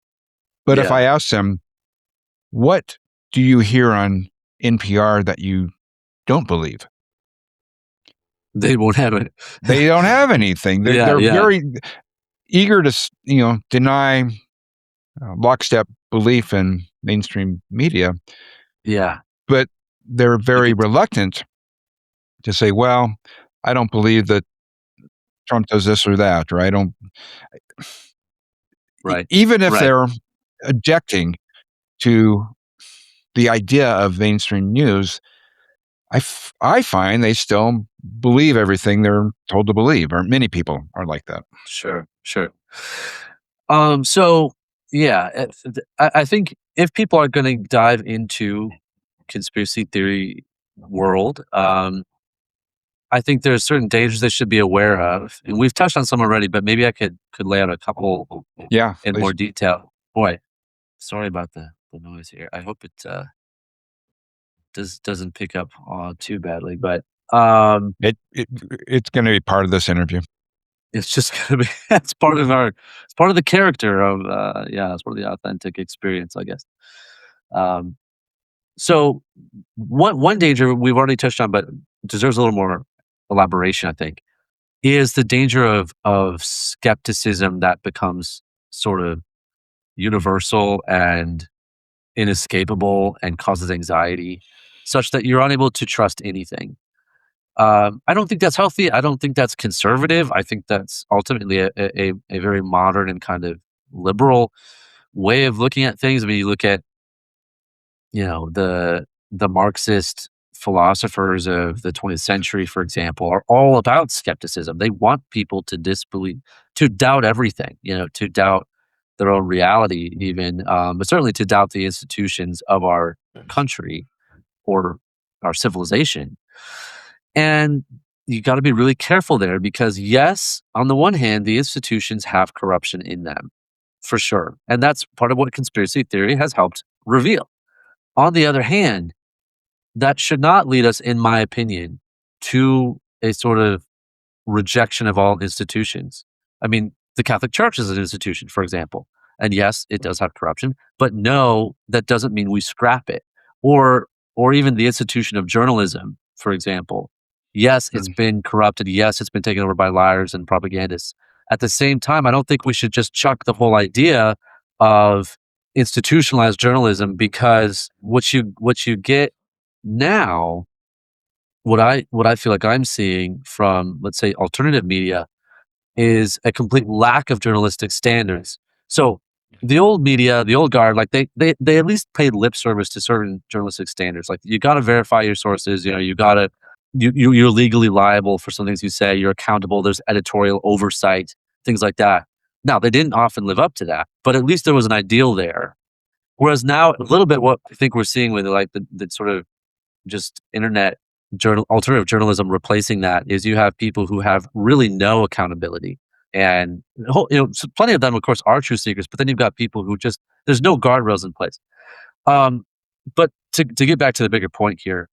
But if Yeah, I ask them, "What do you hear on NPR that you don't believe?" they won't have it. They don't have anything. Yeah, They're yeah, very eager to deny lockstep belief in mainstream media, yeah. but they're You very could, reluctant to say, "Well, I don't believe that Trump does this or that," or I don't. right, Even if right, they're objecting to the idea of mainstream news, I find they still believe everything they're told to believe, or many people are like that. sure, sure. So yeah, I think if people are going to dive into conspiracy theory world, I think there's certain dangers they should be aware of, and we've touched on some already, but maybe I could lay out a couple Yeah, in please. more detail. Boy, sorry about the noise here. I hope it doesn't pick up too badly, but um, It's going to be part of this interview. it's just gonna be it's part of it's part of the character of yeah, it's part of the authentic experience, I guess. Um, so one danger we've already touched on, but deserves a little more elaboration, I think, is the danger of skepticism that becomes sort of universal and inescapable and causes anxiety, such that you're unable to trust anything. I don't think that's healthy. I don't think that's conservative. I think that's ultimately a very modern and kind of liberal way of looking at things. I mean, you look at the Marxist philosophers of the 20th century, for example, are all about skepticism. They want people to disbelieve, to doubt everything, to doubt their own reality, even, but certainly to doubt the institutions of our country or our civilization. And you got to be really careful there because, yes, on the one hand, the institutions have corruption in them, for sure. And that's part of what conspiracy theory has helped reveal. On the other hand, that should not lead us, in my opinion, to a sort of rejection of all institutions. I mean, the Catholic Church is an institution, for example. And yes, it does have corruption, but no, that doesn't mean we scrap it. Or even the institution of journalism, for example. Yes, it's Mm. been corrupted. Yes, it's been taken over by liars and propagandists. At the same time, I don't think we should just chuck the whole idea of institutionalized journalism because what you get now, what I feel like I'm seeing from, let's say, alternative media is a complete lack of journalistic standards. So the old media, the old guard, like they at least paid lip service to certain journalistic standards. Like you got to verify your sources. You got to you're legally liable for some things you say. You're accountable. There's editorial oversight, things like that. Now they didn't often live up to that, but at least there was an ideal there. Whereas now, a little bit what I think we're seeing with like the sort of just internet alternative journalism replacing that is you have people who have really no accountability and plenty of them of course are true seekers, but then you've got people who just there's no guardrails in place. um but to get back to the bigger point here,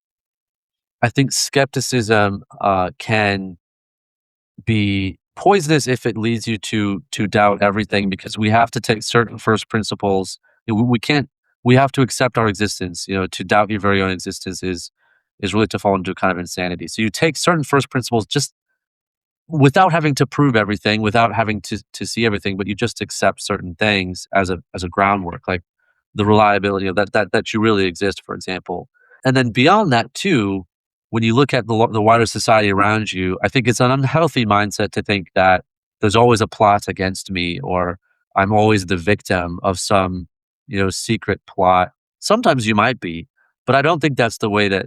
I think skepticism can be poisonous if it leads you to doubt everything, because we have to take certain first principles. We can't, we have to accept our existence. To doubt your very own existence is really to fall into kind of insanity. So you take certain first principles just without having to prove everything, without having to see everything, but you just accept certain things as a groundwork, like the reliability of that you really exist, for example. And then beyond that too, when you look at the wider society around you, I think it's an unhealthy mindset to think that there's always a plot against me, or I'm always the victim of some secret plot. Sometimes you might be, but I don't think that's the way that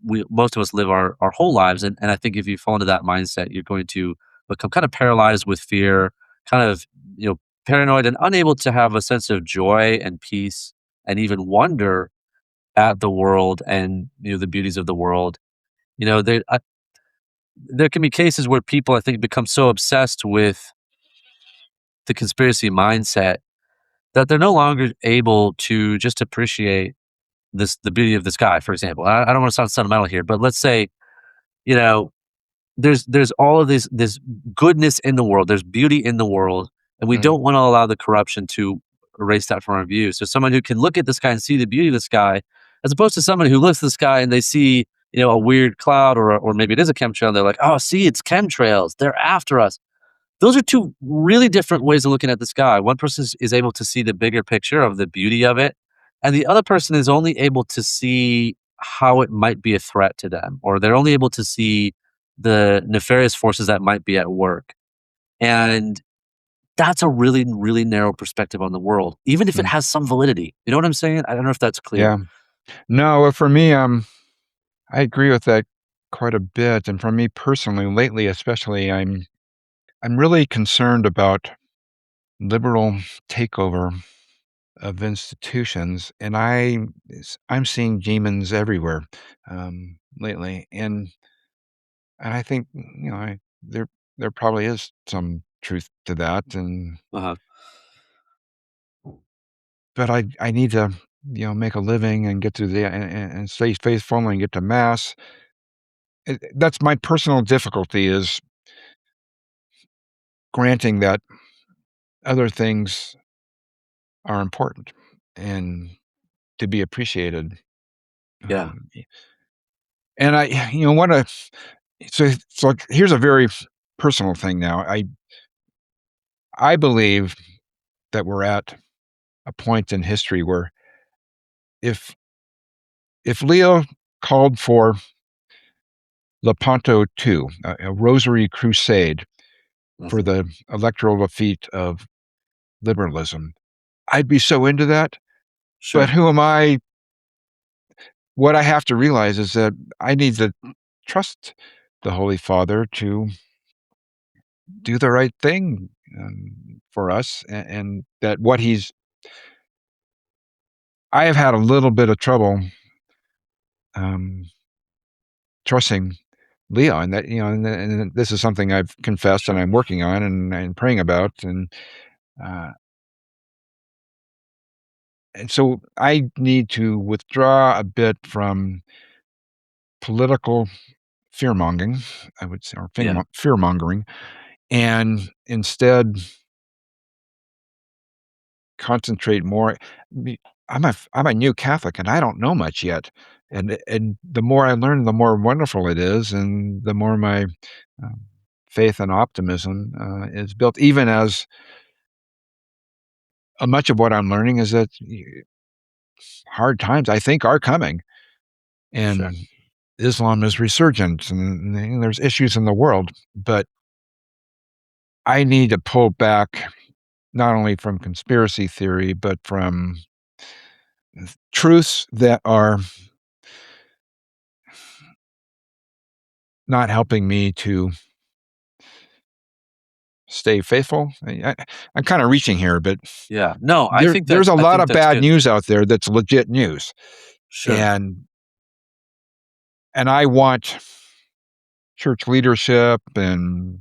we most of us live our whole lives. And I think if you fall into that mindset, you're going to become kind of paralyzed with fear, kind of paranoid, and unable to have a sense of joy and peace and even wonder at the world and the beauties of the world. There can be cases where people, I think, become so obsessed with the conspiracy mindset that they're no longer able to just appreciate the beauty of the sky, for example. I don't want to sound sentimental here, but let's say, you know, there's all of this goodness in the world. There's beauty in the world, and we Mm. don't want to allow the corruption to erase that from our view. So someone who can look at the sky and see the beauty of the sky, as opposed to someone who looks at the sky and they see a weird cloud, or maybe it is a chemtrail. And they're like, oh, see, it's chemtrails. They're after us. Those are two really different ways of looking at the sky. One person is able to see the bigger picture of the beauty of it, and the other person is only able to see how it might be a threat to them, or they're only able to see the nefarious forces that might be at work. And that's a really, really narrow perspective on the world, even if it Mm. has some validity. You know what I'm saying? I don't know if that's clear. Yeah. No, for me, I agree with that quite a bit. And for me personally, lately, especially, I'm I'm really concerned about liberal takeover of institutions, and I'm seeing demons everywhere lately, and I think there probably is some truth to that, and Uh-huh. but I need to make a living and get to the and stay faithful and get to mass. That's my personal difficulty is granting that other things are important and to be appreciated. Yeah. Um, and I, want to. So here's a very personal thing. Now, I believe that we're at a point in history where if Leo called for Lepanto II, a rosary crusade for Mhm. the electoral defeat of liberalism, I'd be so into that. But Sure. who am I? What I have to realize is that I need to trust the Holy Father to do the right thing for us, and that what he's. I have had a little bit of trouble um, trusting Leo, and that and this is something I've confessed and Sure. I'm working on and praying about, uh, and so I need to withdraw a bit from political fear mongering, I would say, or Yeah. fear mongering, and instead concentrate more. Me- I'm a new Catholic, and I don't know much yet, and the more I learn, the more wonderful it is, and the more my um, faith and optimism is built. Even as much of what I'm learning is that hard times, I think, are coming, Sure. and Islam is resurgent, and there's issues in the world, but I need to pull back not only from conspiracy theory, but from truths that are not helping me to stay faithful. I'm kind of reaching here, but Yeah. No, I think there's a lot of that's bad good. news out there that's legit news, Sure. and I want church leadership and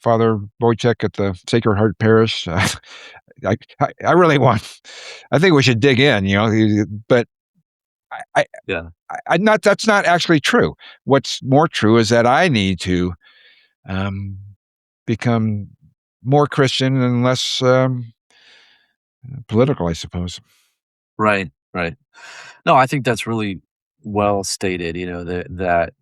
Father Wojciech at the Sacred Heart Parish. I really want. I think we should dig in, but I, Yeah. I'm not. That's not actually true. What's more true is that I need to um, become more Christian and less political, I suppose. Right. Right. No, I think that's really well stated, that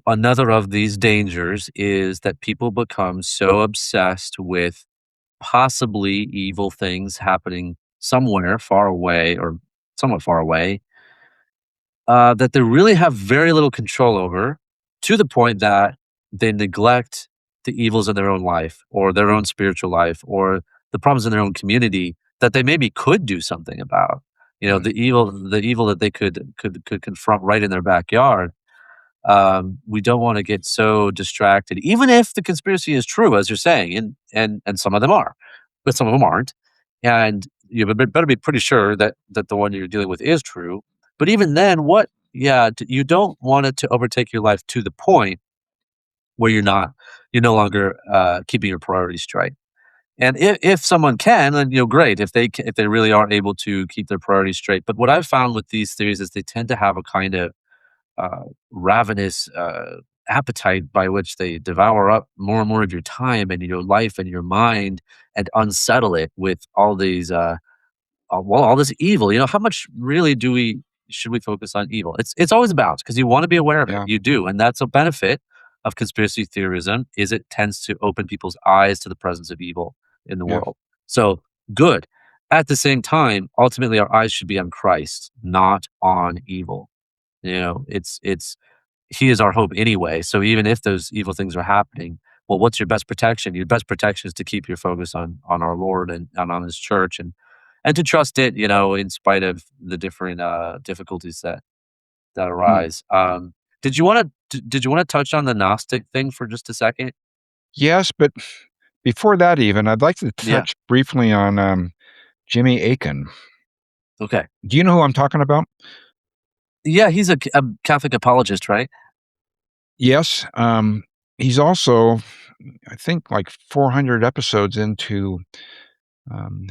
another of these dangers is that people become so obsessed with possibly evil things happening somewhere far away or somewhat far away, that they really have very little control over, to the point that they neglect the evils in their own life or their own spiritual life or the problems in their own community that they maybe could do something about. Mm, The evil that they could confront right in their backyard. We don't want to get so distracted, even if the conspiracy is true, as you're saying, and some of them are, but some of them aren't. And better be pretty sure that the one you're dealing with is true. But even then, you don't want it to overtake your life to the point where you're no longer keeping your priorities straight. And if someone can, then great. If they really are able to keep their priorities straight. But what I've found with these theories is they tend to have a kind of ravenous appetite by which they devour up more and more of your time and your life and your mind and unsettle it with all these all this evil. How much really do we should we focus on evil? It's always a balance because you want to be aware of it. yeah, You do, and that's a benefit of conspiracy theorism is it tends to open people's eyes to the presence of evil in the yeah, world. So good. At the same time, ultimately our eyes should be on Christ, not on evil. It's he is our hope anyway. So even if those evil things are happening, well, what's your best protection? Your best protection is to keep your focus on our Lord and on His church and to trust it, in spite of the different difficulties that mm. arise. Did you want to touch on the Gnostic thing for just a second? Yes, but before that even, I'd like to Yeah. touch briefly on, Jimmy Akin. Okay. Do you know who I'm talking about? Yeah, he's a Catholic apologist, right? Yes, he's also, I think, like 400 episodes into,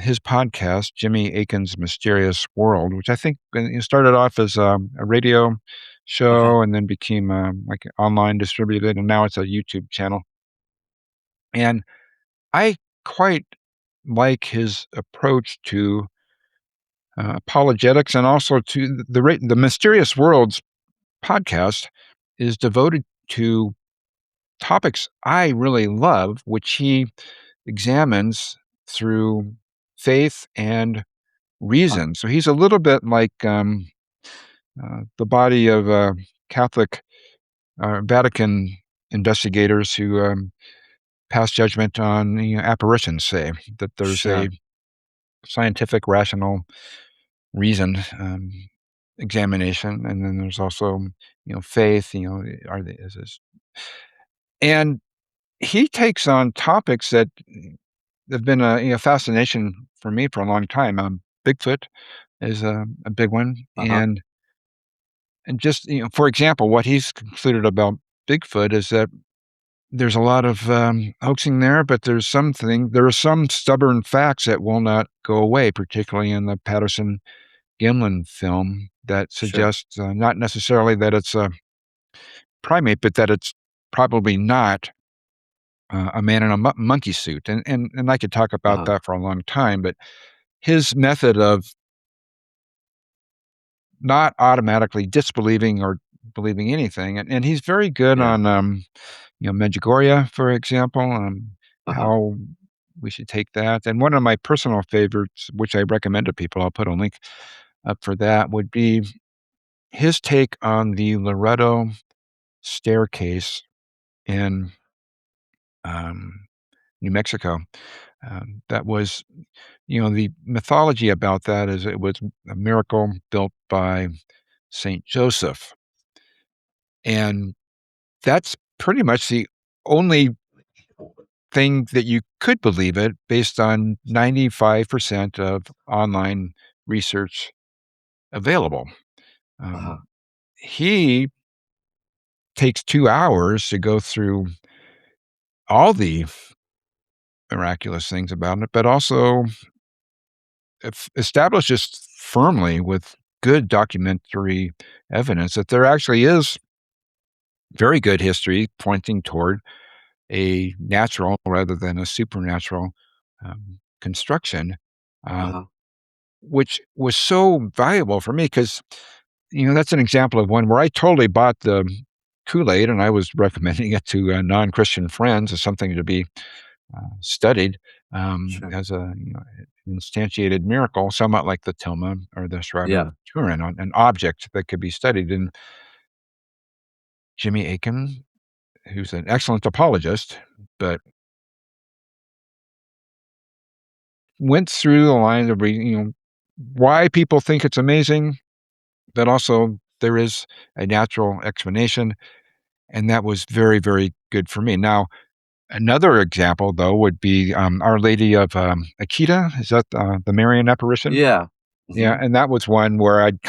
his podcast, Jimmy Akin's Mysterious World, which I think, it started off as, a radio Okay. show and then became, like, online distributed, and now it's a YouTube channel. And I quite like his approach to, apologetics and also to the Mysterious Worlds podcast is devoted to topics I really love, which he examines through faith and Uh, reason. So he's a little bit like, the body of, Catholic, Vatican investigators who, pass judgment on, apparitions, say, that there's a sure. scientific, rational reason, examination, and then there's also, faith, are they is this and he takes on topics that have been a, fascination for me for a long time. Bigfoot is a big one, Uh-huh. and just, for example, what he's concluded about Bigfoot is that there's a lot of, hoaxing there, but there are some stubborn facts that will not go away, particularly in the Patterson Gimlin film that Sure. suggests, not necessarily that it's a primate, but that it's probably not, a man in a monkey suit, and I could talk about Uh-huh. that for a long time, but his method of not automatically disbelieving or believing anything, and he's very good Yeah. on, Medjugorje, for example, Uh-huh. how we should take that, and one of my personal favorites, which I recommend to people, I'll put a link up for that, would be his take on the Loretto staircase in, um, New Mexico. That was, the mythology about that is it was a miracle built by Saint Joseph, and that's pretty much the only thing that you could believe it based on 95% of online research available. Uh-huh. He takes 2 hours to go through all the miraculous things about it, but also establishes firmly with good documentary evidence that there actually is very good history pointing toward a natural rather than a supernatural, construction, uh, Uh-huh. which was so valuable for me because, that's an example of one where I totally bought the Kool-Aid and I was recommending it to, non-Christian friends as something to be, studied, Sure. as a, instantiated miracle, somewhat like the tilma or the Shroud of Yeah. Turin, an object that could be studied. And Jimmy Akin, who's an excellent apologist, but went through the line of why people think it's amazing, but also there is a natural explanation, and that was very, very good for me. Now, another example, though, would be, Our Lady of, Akita. Is that, the Marian apparition? Yeah. Yeah, Mhm. and that was one where I'd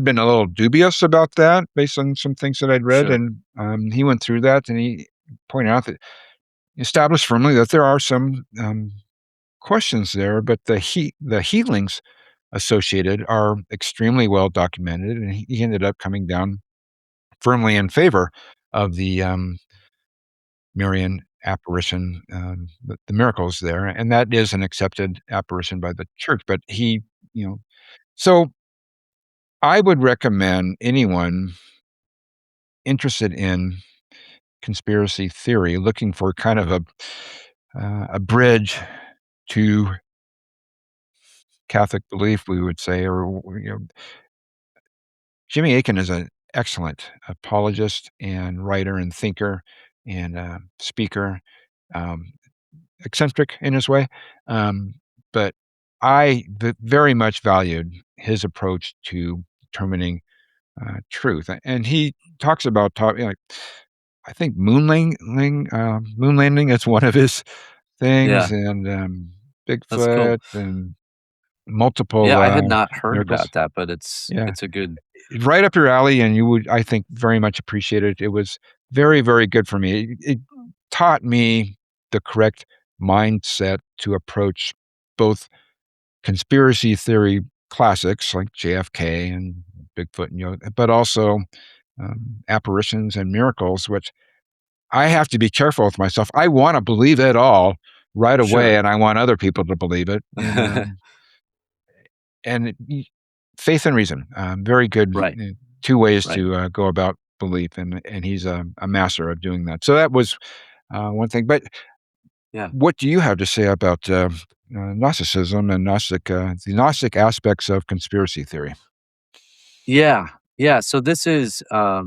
been a little dubious about that based on some things that I'd read, Sure. and, he went through that, and he pointed out that established firmly that there are some, questions there, but the healings associated are extremely well documented, and he ended up coming down firmly in favor of the, Marian apparition, the miracles there, and that is an accepted apparition by the church, but you know so I would recommend anyone interested in conspiracy theory looking for kind of a bridge to Catholic belief, we would say, or, Jimmy Akin is an excellent apologist and writer and thinker and, speaker, um, eccentric in his way, but very much valued his approach to determining, truth, and he talks about I think moon landing is one of his things, Yeah, and that's cool. Bigfoot and multiple Yeah, I had not heard miracles. about that, but it's Yeah, it's a good. right up your alley, and you would, I think, very much appreciate it. It was very, very good for me. It taught me the correct mindset to approach both conspiracy theory classics like JFK and Bigfoot and but also apparitions and miracles, which I have to be careful with myself. I want to believe it all right away, Sure. and I want other people to believe it. And faith and reason, very good Right, 2 ways right. to go about belief, and he's a master of doing that. So that was one thing. But Yeah. what do you have to say about Gnosticism and the Gnostic aspects of conspiracy theory? Yeah, yeah, so this is a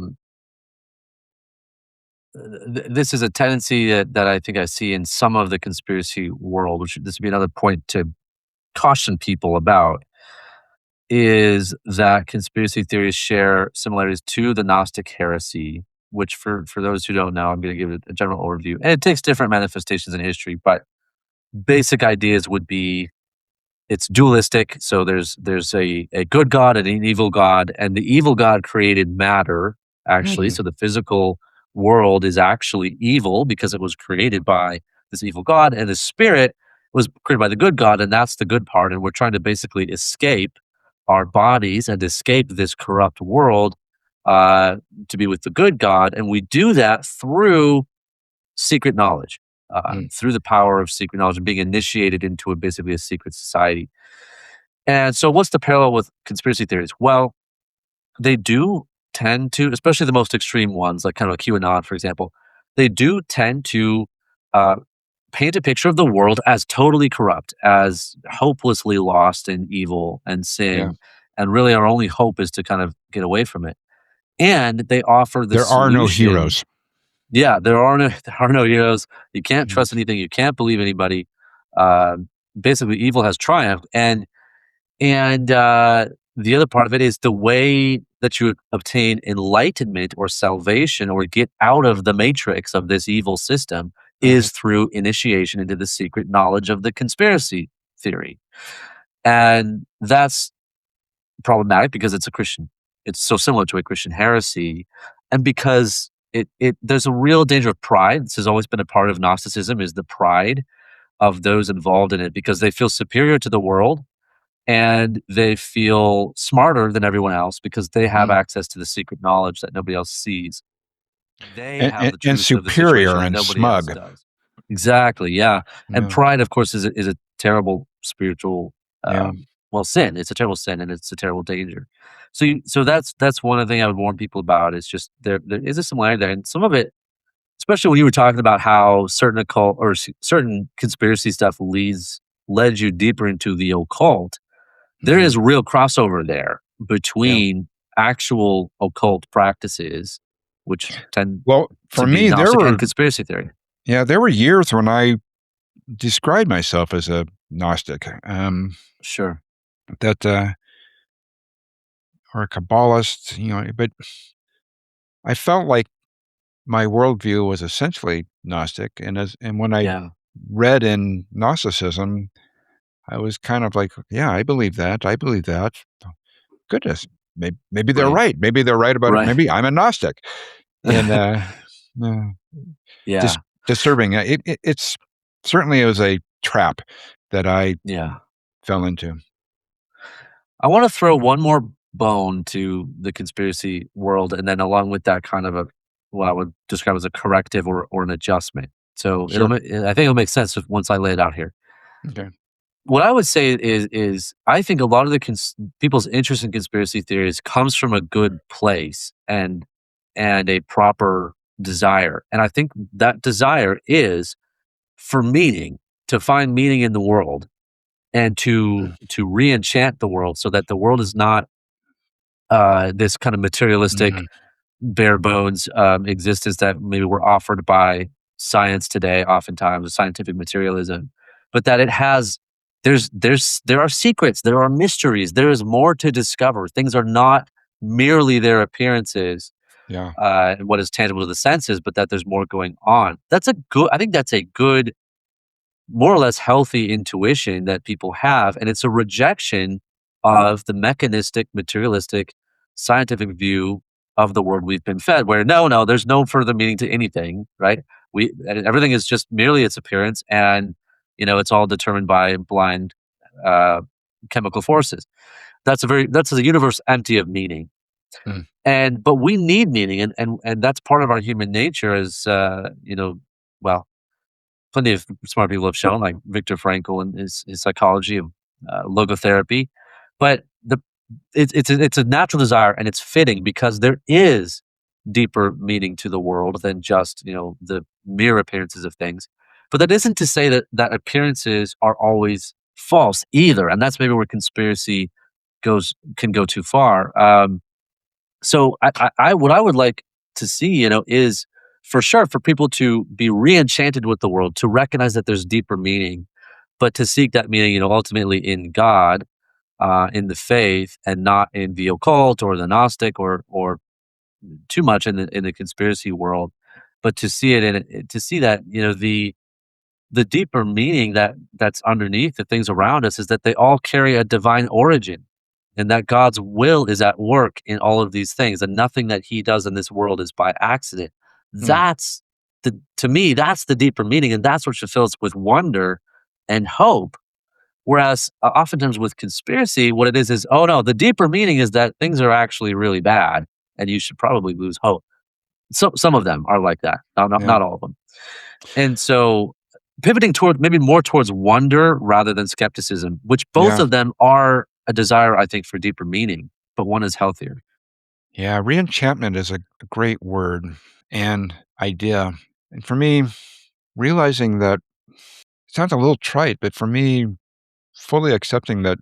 tendency that I think I see in some of the conspiracy world, which this would be another point to caution people about, is that conspiracy theories share similarities to the Gnostic heresy, which for those who don't know, I'm gonna give it a general overview, and it takes different manifestations in history, but basic ideas would be it's dualistic. So there's a good God and an evil God, and the evil God created matter, actually. Mhm. So the physical world is actually evil because it was created by this evil God, and the spirit was created by the good God, and that's the good part. And we're trying to basically escape our bodies and escape this corrupt world uh, to be with the good God, and we do that through secret knowledge, Mm. through the power of secret knowledge and being initiated into basically a secret society. And so, what's the parallel with conspiracy theories? Well, they do tend to, especially the most extreme ones, like kind of a QAnon, for example, they do tend to uh, paint a picture of the world as totally corrupt, as hopelessly lost in evil and Yeah. sin. And really, our only hope is to kind of get away from it. And they offer the There are no solution. heroes. Yeah, there are no heroes. You can't Mhm. trust anything. You can't believe anybody. Uh, Basically, evil has triumphed, and the other part of it is the way that you obtain enlightenment or salvation or get out of the matrix of this evil system Mhm. is through initiation into the secret knowledge of the conspiracy theory. And that's problematic because it's so similar to a Christian heresy, and because it there's a real danger of pride. This has always been a part of Gnosticism, is the pride of those involved in it because they feel superior to the world and they feel smarter than everyone else because they have Mm. access to the secret knowledge that nobody else sees. They And, have and, the and truth of the superior situation and and nobody else smug. does. Exactly, yeah, and Yeah. pride, of course, is a terrible spiritual, Yeah. well, sin. It's a terrible sin, and it's a terrible danger. So that's one of the thing I would warn people about is just there is a similarity there, and some of it, especially when you were talking about how certain occult or certain conspiracy stuff led you deeper into the occult. There Mhm. is real crossover there Yeah. between actual occult practices, which tend Well, to for be me, Gnostic, and conspiracy theory. there were years when I described myself as a Gnostic, Sure. that or a Kabbalist, but I felt like my worldview was essentially Gnostic, and when I Yeah. read in Gnosticism, I was kind of like, yeah, I believe that. I believe that. Goodness, maybe they're Right. right. Maybe they're right about it. Right. Maybe I'm a Gnostic, and uh, dis- Yeah. disturbing. It's certainly, it was a trap that I Yeah. fell into. I wanna throw one more bone to the conspiracy world, and then along with that, kind of what I would describe as a corrective or an adjustment. So Sure. I think it'll make sense once I lay it out here. Okay. What I would say is I think a lot of the people's interest in conspiracy theories comes from a good place and a proper desire, and I think that desire is for meaning, to find meaning in the world, and to re-enchant the world so that the world is not this kind of materialistic, Mhm. bare bones existence that maybe we're offered by science today, oftentimes scientific materialism, but that it has there are secrets, there are mysteries, there is more to discover. Things are not merely their appearances. Yeah. and what is tangible to the senses, but that there's more going on. I think that's a good, more or less healthy intuition that people have, and it's a rejection of the mechanistic, materialistic, scientific view of the world we've been fed, where no, there's no further meaning to anything, right? And everything is just merely its appearance, and it's all determined by blind uh, chemical forces. That's a universe empty of meaning. Mm. But we need meaning, and that's part of our human nature. Is well, plenty of smart people have shown, like Viktor Frankl and his psychology of logotherapy. But it's a natural desire, and it's fitting because there is deeper meaning to the world than just the mere appearances of things. But that isn't to say that appearances are always false either, and that's maybe where conspiracy can go too far. So what I would like to see, is for sure for people to be re-enchanted with the world, to recognize that there's deeper meaning, but to seek that meaning, ultimately in God, in the faith, and not in the occult or the Gnostic or too much in the conspiracy world, but to see it to see that the deeper meaning that's underneath the things around us is that they all carry a divine origin, and that God's will is at work in all of these things, and nothing that he does in this world is by accident. Mm. That's to me, that's the deeper meaning, and that's what should fill us with wonder and hope. Whereas oftentimes with conspiracy, what it is, oh no, the deeper meaning is that things are actually really bad, and you should probably lose hope. So some of them are like that, Yeah. not all of them. And so pivoting toward maybe more towards wonder rather than skepticism, which both Yeah. of them are a desire, I think, for deeper meaning, but one is healthier. Yeah. Reenchantment is a great word and idea. And for me, realizing that it sounds a little trite, but for me, fully accepting that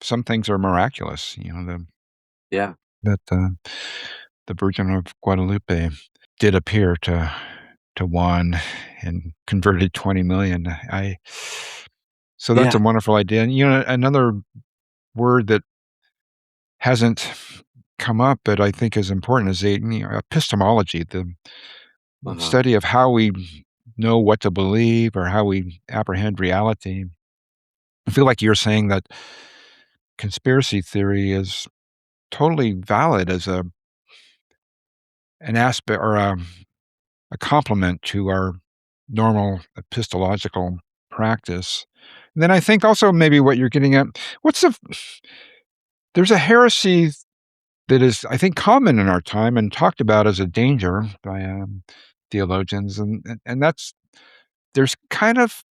some things are miraculous, Yeah. that the Virgin of Guadalupe did appear to Juan and converted 20 million. So that's a Yeah. wonderful idea. And another word that hasn't come up, but I think is important is epistemology, the Uh-huh. study of how we know what to believe or how we apprehend reality. I feel like you're saying that conspiracy theory is totally valid as an aspect or a complement to our normal epistemological practice. And then I think also maybe what you're getting at, what's the there's a heresy that is, I think, common in our time and talked about as a danger by theologians, and that's there's kind of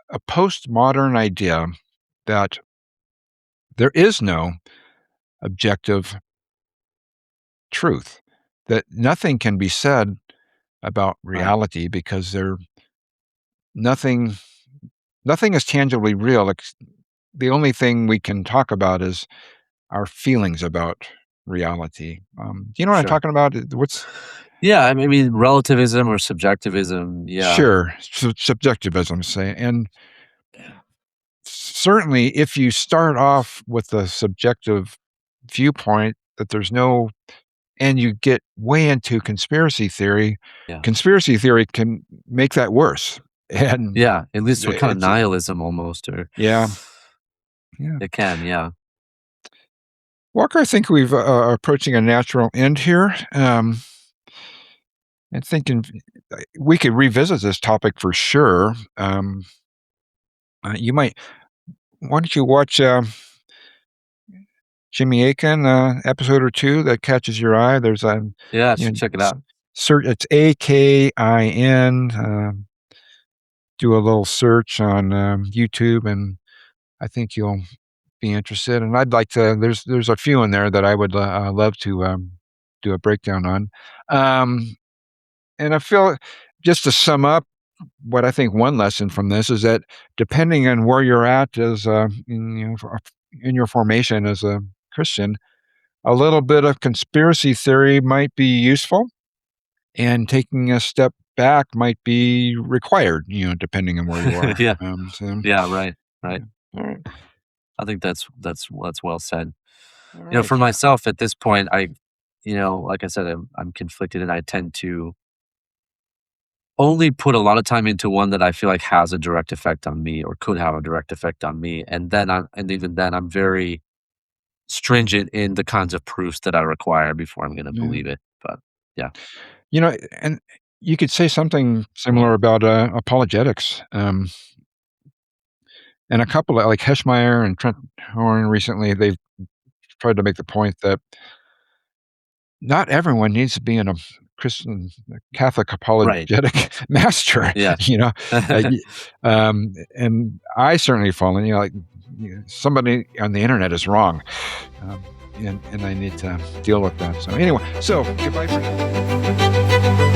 a postmodern idea that there is no objective truth, that nothing can be said about Right. reality because nothing nothing is tangibly real. The only thing we can talk about is our feelings about reality. Do you know what I'm Sure. talking about? What's Yeah. I mean, relativism or subjectivism. Yeah. Sure, subjectivism, say, and certainly if you start off with a subjective viewpoint that there's no and you get way into Yeah. conspiracy theory can make that worse. And Yeah. It leads to a kind of it's nihilism almost, or yeah, yeah. it can. Yeah. Walker, I think we've are approaching a natural end here. And thinking we could revisit this topic for sure. You might why don't you watch Jimmy Akin episode or two that catches your eye? There's a Yeah. I you should know, check it out. search. It's AKIN. Do a little search on YouTube, and I think you'll be interested. And I'd like to. There's a few in there that I would love to do a breakdown on. Um, and I feel just to sum up, what I think one lesson from this is that depending on where you're at as in your formation as a Christian, a little bit of conspiracy theory might be useful, and taking a step back might be required. Depending on where you are. Yeah. So Yeah. Right. yeah. Right. All right. I think that's well said. All For right. myself at this point, like I said, I'm conflicted, and I tend to only put a lot of time into one that I feel like has a direct effect on me or could have a direct effect on me, and even then, I'm very stringent in the kinds of proofs that I require before I'm gonna Yeah. believe it, but yeah. And you could say something similar about apologetics. And a couple of, like Heschmeyer and Trent Horn recently, they've tried to make the point that not everyone needs to be in a Christian Catholic Right. apologetic master, Yeah. you know? Y and I certainly fall in, like, somebody on the internet is wrong, um, and I need to deal with that. So, anyway, so goodbye for now.